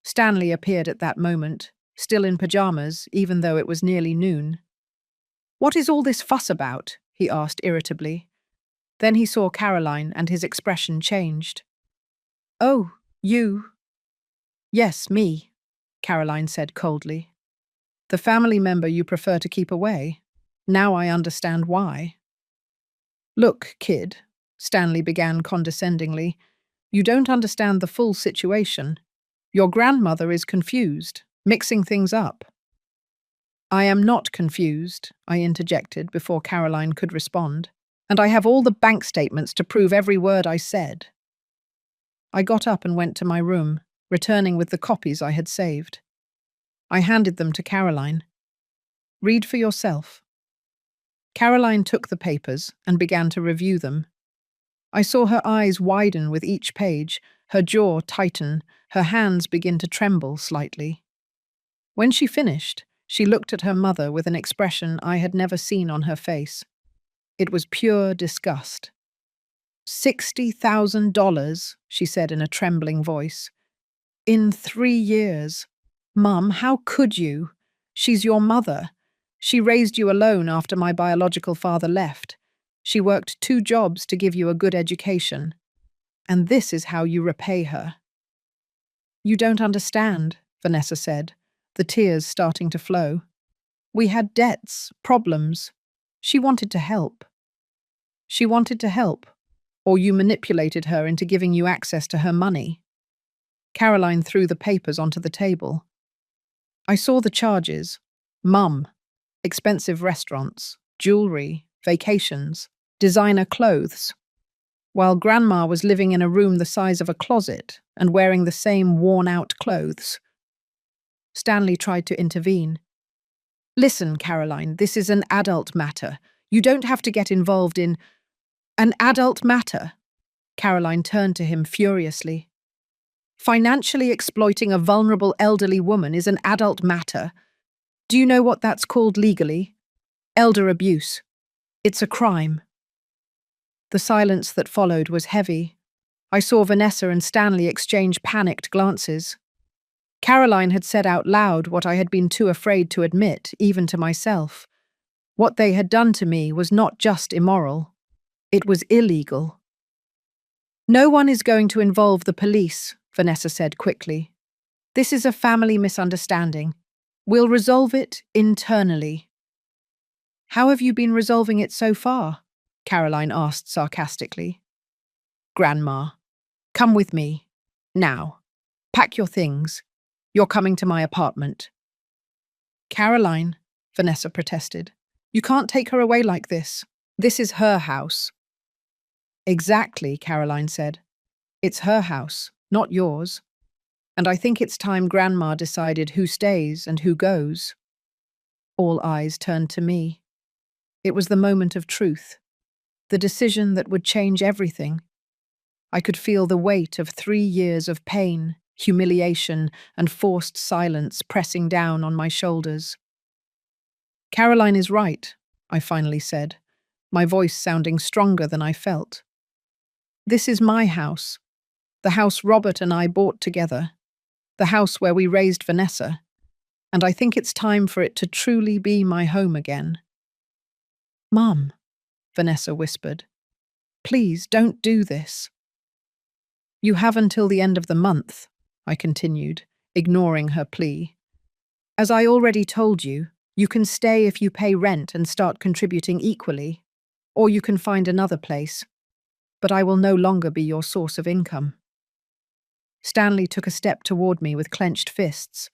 Stanley appeared at that moment, still in pajamas, even though it was nearly noon. What is all this fuss about? He asked irritably. Then he saw Caroline and his expression changed. Oh, you? Yes, me, Caroline said coldly. The family member you prefer to keep away. Now I understand why. Look, kid, Stanley began condescendingly, you don't understand the full situation. Your grandmother is confused, mixing things up. I am not confused, I interjected before Caroline could respond, and I have all the bank statements to prove every word I said. I got up and went to my room, returning with the copies I had saved. I handed them to Caroline. Read for yourself. Caroline took the papers and began to review them. I saw her eyes widen with each page, her jaw tighten, her hands begin to tremble slightly. When she finished, she looked at her mother with an expression I had never seen on her face. It was pure disgust. $60,000, she said in a trembling voice. In 3 years. Mum, how could you? She's your mother. She raised you alone after my biological father left. She worked 2 jobs to give you a good education. And this is how you repay her. You don't understand, Vanessa said, the tears starting to flow. We had debts, problems. She wanted to help. She wanted to help, or you manipulated her into giving you access to her money. Caroline threw the papers onto the table. I saw the charges. Mum, expensive restaurants, jewelry, vacations, designer clothes, while Grandma was living in a room the size of a closet and wearing the same worn-out clothes. Stanley tried to intervene. Listen, Caroline, this is an adult matter. You don't have to get involved in an adult matter. Caroline turned to him furiously. Financially exploiting a vulnerable elderly woman is an adult matter. Do you know what that's called legally? Elder abuse. It's a crime. The silence that followed was heavy. I saw Vanessa and Stanley exchange panicked glances. Caroline had said out loud what I had been too afraid to admit, even to myself. What they had done to me was not just immoral. It was illegal. No one is going to involve the police, Vanessa said quickly. This is a family misunderstanding. We'll resolve it internally. How have you been resolving it so far? Caroline asked sarcastically. Grandma, come with me. Now. Pack your things. You're coming to my apartment. Caroline, Vanessa protested. You can't take her away like this. This is her house. Exactly, Caroline said. It's her house, not yours. And I think it's time Grandma decided who stays and who goes. All eyes turned to me. It was the moment of truth. The decision that would change everything. I could feel the weight of 3 years of pain, humiliation, and forced silence pressing down on my shoulders. Caroline is right, I finally said, my voice sounding stronger than I felt. This is my house, the house Robert and I bought together, the house where we raised Vanessa, and I think it's time for it to truly be my home again. Mum, Vanessa whispered, please don't do this. You have until the end of the month, I continued, ignoring her plea. As I already told you, you can stay if you pay rent and start contributing equally, or you can find another place, but I will no longer be your source of income. Stanley took a step toward me with clenched fists,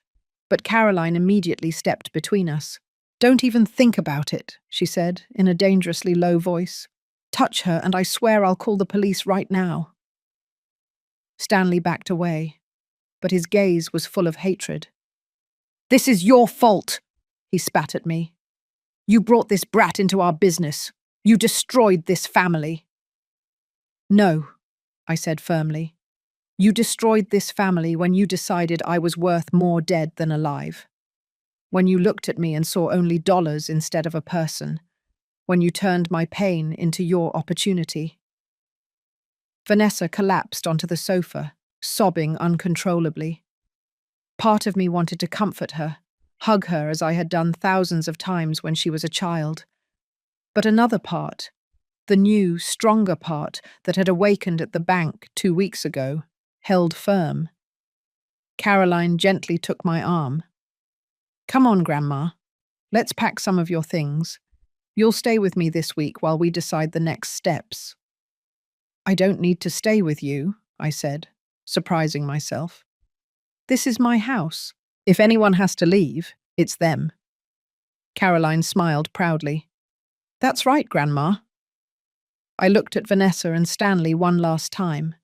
but Caroline immediately stepped between us. Don't even think about it, she said in a dangerously low voice. Touch her and I swear I'll call the police right now. Stanley backed away, but his gaze was full of hatred. This is your fault, he spat at me. You brought this brat into our business. You destroyed this family. No, I said firmly. You destroyed this family when you decided I was worth more dead than alive. When you looked at me and saw only dollars instead of a person. When you turned my pain into your opportunity. Vanessa collapsed onto the sofa, sobbing uncontrollably. Part of me wanted to comfort her, hug her as I had done thousands of times when she was a child. But another part, the new, stronger part that had awakened at the bank 2 weeks ago, held firm. Caroline gently took my arm. Come on, Grandma. Let's pack some of your things. You'll stay with me this week while we decide the next steps. I don't need to stay with you, I said, surprising myself. This is my house. If anyone has to leave, it's them. Caroline smiled proudly. That's right, Grandma. I looked at Vanessa and Stanley one last time.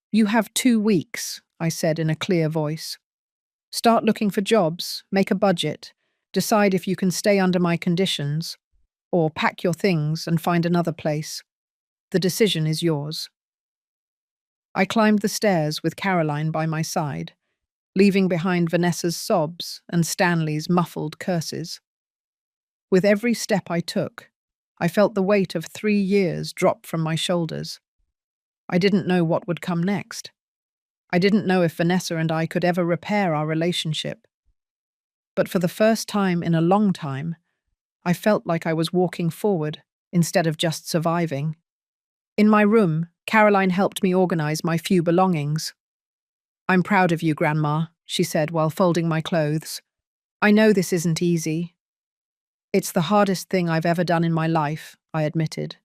You have 2 weeks, I said in a clear voice. Start looking for jobs, make a budget, decide if you can stay under my conditions, or pack your things and find another place. The decision is yours. I climbed the stairs with Caroline by my side, leaving behind Vanessa's sobs and Stanley's muffled curses. With every step I took, I felt the weight of 3 years drop from my shoulders. I didn't know what would come next. I didn't know if Vanessa and I could ever repair our relationship. But for the first time in a long time, I felt like I was walking forward instead of just surviving. In my room, Caroline helped me organize my few belongings. I'm proud of you, Grandma, she said while folding my clothes. I know this isn't easy. It's the hardest thing I've ever done in my life, I admitted.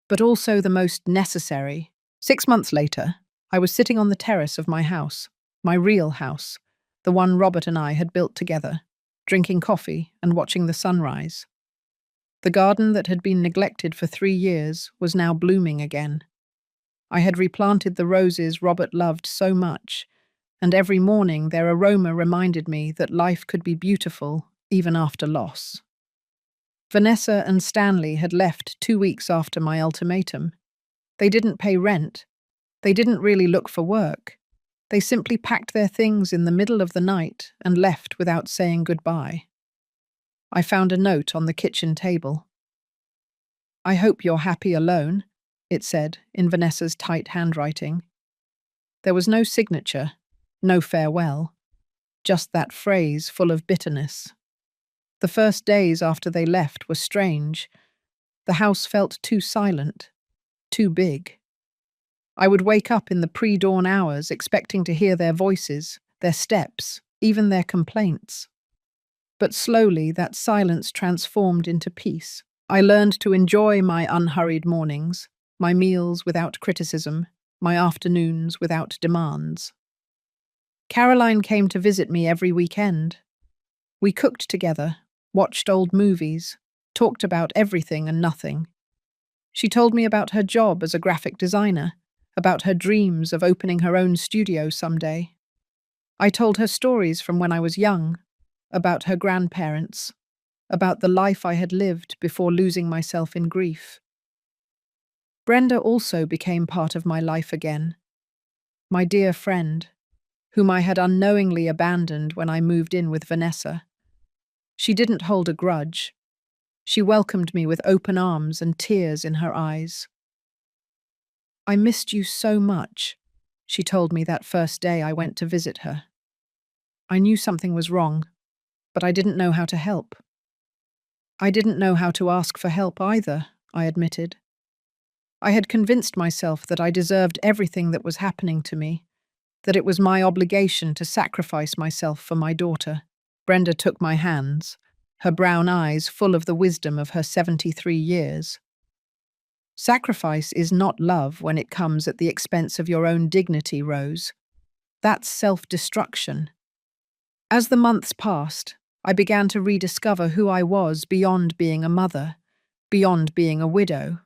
But also the most necessary. 6 months later, I was sitting on the terrace of my house, my real house, the one Robert and I had built together, drinking coffee and watching the sunrise. The garden that had been neglected for 3 years was now blooming again. I had replanted the roses Robert loved so much, and every morning their aroma reminded me that life could be beautiful even after loss. Vanessa and Stanley had left 2 weeks after my ultimatum. They didn't pay rent. They didn't really look for work. They simply packed their things in the middle of the night and left without saying goodbye. I found a note on the kitchen table. I hope you're happy alone, it said in Vanessa's tight handwriting. There was no signature, no farewell, just that phrase full of bitterness. The first days after they left were strange. The house felt too silent, too big. I would wake up in the pre-dawn hours expecting to hear their voices, their steps, even their complaints. But slowly that silence transformed into peace. I learned to enjoy my unhurried mornings, my meals without criticism, my afternoons without demands. Caroline came to visit me every weekend. We cooked together, watched old movies, talked about everything and nothing. She told me about her job as a graphic designer, about her dreams of opening her own studio someday. I told her stories from when I was young, about her grandparents, about the life I had lived before losing myself in grief. Brenda also became part of my life again, my dear friend, whom I had unknowingly abandoned when I moved in with Vanessa. She didn't hold a grudge. She welcomed me with open arms and tears in her eyes. I missed you so much, she told me that first day I went to visit her. I knew something was wrong, but I didn't know how to help. I didn't know how to ask for help either, I admitted. I had convinced myself that I deserved everything that was happening to me, that it was my obligation to sacrifice myself for my daughter. Brenda took my hands, her brown eyes full of the wisdom of her 73 years. Sacrifice is not love when it comes at the expense of your own dignity, Rose. That's self-destruction. As the months passed, I began to rediscover who I was beyond being a mother, beyond being a widow.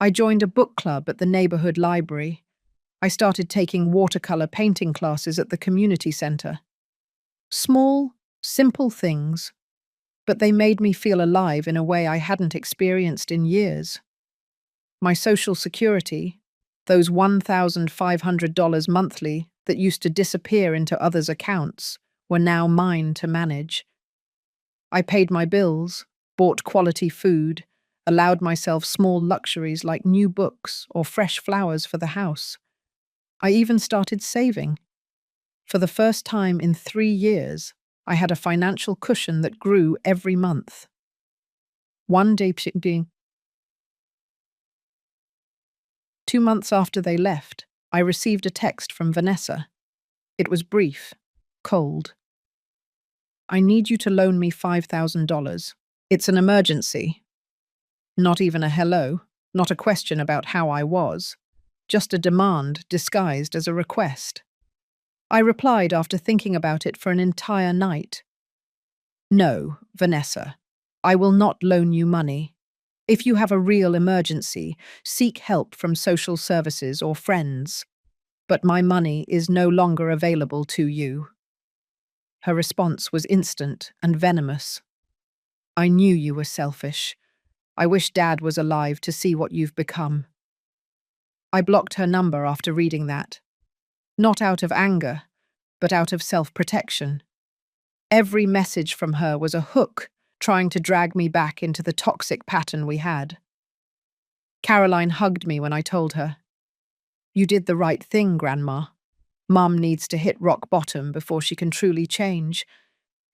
I joined a book club at the neighborhood library. I started taking watercolor painting classes at the community center. Small, simple things, but they made me feel alive in a way I hadn't experienced in years. My social security, those $1,500 monthly that used to disappear into others' accounts, were now mine to manage. I paid my bills, bought quality food, allowed myself small luxuries like new books or fresh flowers for the house. I even started saving. For the first time in 3 years, I had a financial cushion that grew every month. One day, 2 months after they left, I received a text from Vanessa. It was brief, cold. I need you to loan me $5,000. It's an emergency. Not even a hello, not a question about how I was, just a demand disguised as a request. I replied after thinking about it for an entire night. No, Vanessa, I will not loan you money. If you have a real emergency, seek help from social services or friends. But my money is no longer available to you. Her response was instant and venomous. I knew you were selfish. I wish Dad was alive to see what you've become. I blocked her number after reading that. Not out of anger, but out of self-protection. Every message from her was a hook trying to drag me back into the toxic pattern we had. Caroline hugged me when I told her, "You did the right thing, Grandma. Mum needs to hit rock bottom before she can truly change,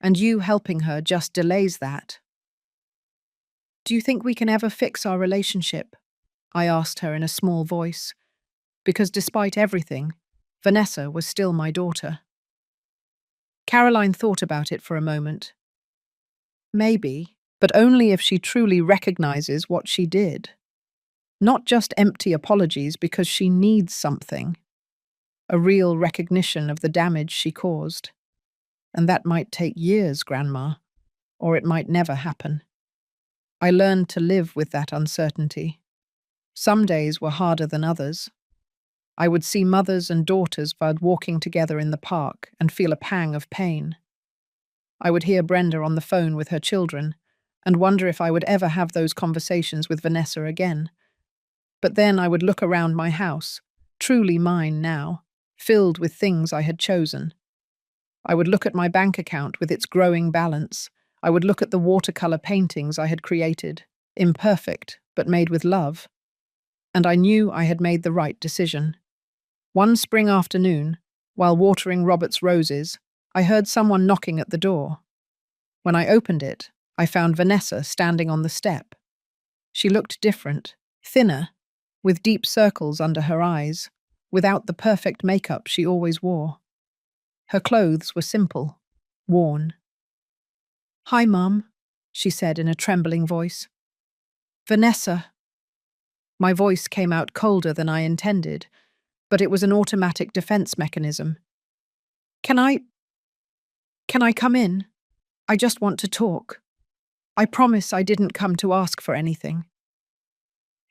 and you helping her just delays that." "Do you think we can ever fix our relationship?" I asked her in a small voice, because despite everything, Vanessa was still my daughter. Caroline thought about it for a moment. Maybe, but only if she truly recognizes what she did. Not just empty apologies because she needs something. A real recognition of the damage she caused. And that might take years, Grandma, or it might never happen. I learned to live with that uncertainty. Some days were harder than others. I would see mothers and daughters walking together in the park and feel a pang of pain. I would hear Brenda on the phone with her children and wonder if I would ever have those conversations with Vanessa again. But then I would look around my house, truly mine now, filled with things I had chosen. I would look at my bank account with its growing balance. I would look at the watercolor paintings I had created, imperfect, but made with love. And I knew I had made the right decision. One spring afternoon, while watering Robert's roses, I heard someone knocking at the door. When I opened it, I found Vanessa standing on the step. She looked different, thinner, with deep circles under her eyes, without the perfect makeup she always wore. Her clothes were simple, worn. "Hi, Mum," she said in a trembling voice. "Vanessa." My voice came out colder than I intended, but it was an automatic defense mechanism. Can I come in? I just want to talk. I promise I didn't come to ask for anything."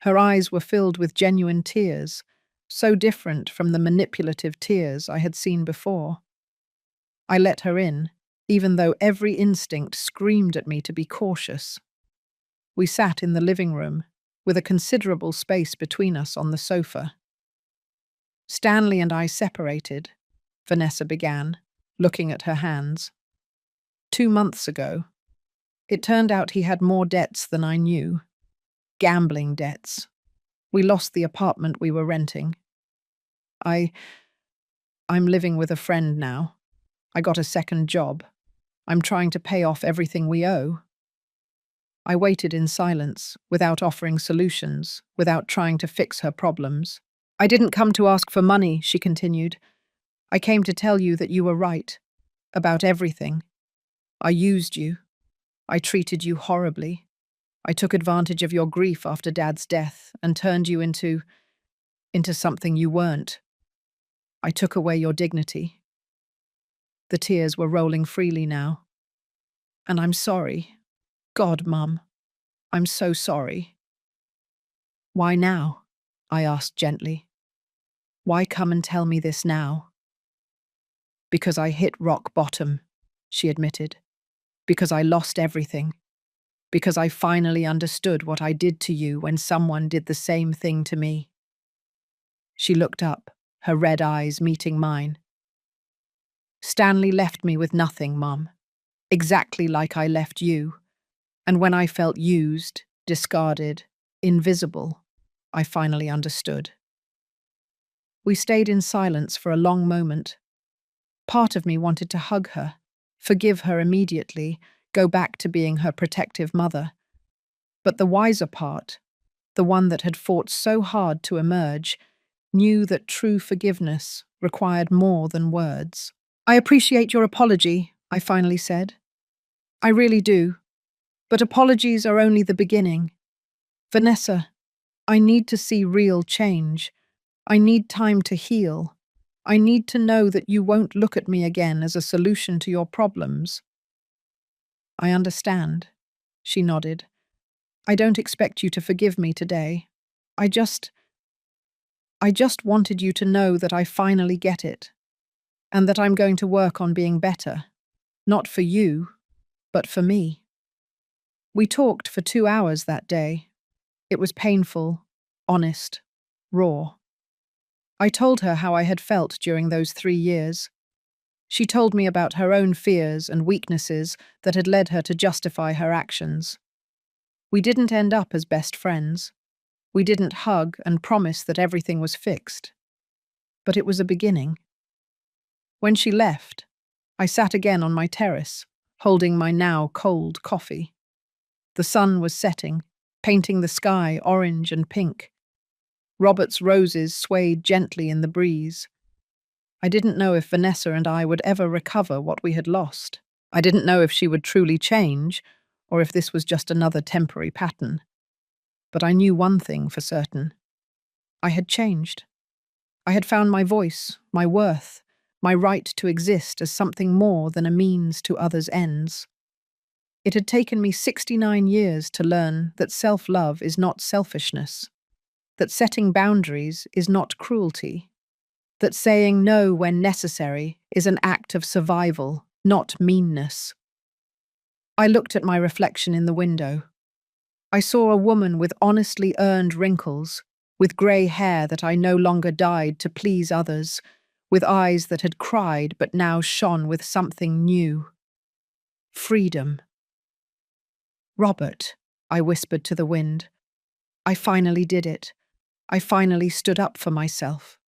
Her eyes were filled with genuine tears, so different from the manipulative tears I had seen before. I let her in, even though every instinct screamed at me to be cautious. We sat in the living room, with a considerable space between us on the sofa. "Stanley and I separated," Vanessa began, looking at her hands. 2 months ago. It turned out he had more debts than I knew. Gambling debts. We lost the apartment we were renting. I'm living with a friend now. I got a second job. I'm trying to pay off everything we owe. I waited in silence, without offering solutions, without trying to fix her problems. I didn't come to ask for money, she continued. I came to tell you that you were right. About everything. I used you. I treated you horribly. I took advantage of your grief after Dad's death and turned you into something you weren't. I took away your dignity. The tears were rolling freely now. And I'm sorry. God, Mum, I'm so sorry. Why now? I asked gently. Why come and tell me this now? Because I hit rock bottom, she admitted. Because I lost everything. Because I finally understood what I did to you when someone did the same thing to me. She looked up, her red eyes meeting mine. Stanley left me with nothing, Mum. Exactly like I left you. And when I felt used, discarded, invisible, I finally understood. We stayed in silence for a long moment. Part of me wanted to hug her, forgive her immediately, go back to being her protective mother. But the wiser part, the one that had fought so hard to emerge, knew that true forgiveness required more than words. I appreciate your apology, I finally said. I really do. But apologies are only the beginning. Vanessa, I need to see real change. I need time to heal. I need to know that you won't look at me again as a solution to your problems. I understand, she nodded. I don't expect you to forgive me today. I just wanted you to know that I finally get it, and that I'm going to work on being better, not for you, but for me. We talked for 2 hours that day. It was painful, honest, raw. I told her how I had felt during those 3 years. She told me about her own fears and weaknesses that had led her to justify her actions. We didn't end up as best friends. We didn't hug and promise that everything was fixed. But it was a beginning. When she left, I sat again on my terrace, holding my now cold coffee. The sun was setting, painting the sky orange and pink. Robert's roses swayed gently in the breeze. I didn't know if Vanessa and I would ever recover what we had lost. I didn't know if she would truly change, or if this was just another temporary pattern. But I knew one thing for certain. I had changed. I had found my voice, my worth, my right to exist as something more than a means to others' ends. It had taken me 69 years to learn that self-love is not selfishness, that setting boundaries is not cruelty, that saying no when necessary is an act of survival, not meanness. I looked at my reflection in the window. I saw a woman with honestly earned wrinkles, with grey hair that I no longer dyed to please others, with eyes that had cried but now shone with something new. Freedom. Robert, I whispered to the wind. I finally did it. I finally stood up for myself.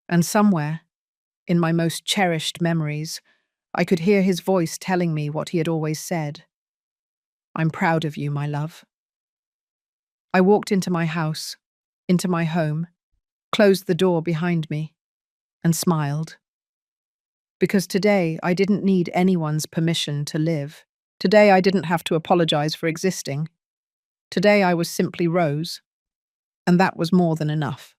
And somewhere, in my most cherished memories, I could hear his voice telling me what he had always said. I'm proud of you, my love. I walked into my house, into my home, closed the door behind me, and smiled. Because today I didn't need anyone's permission to live. Today I didn't have to apologize for existing. Today I was simply Rose, and that was more than enough.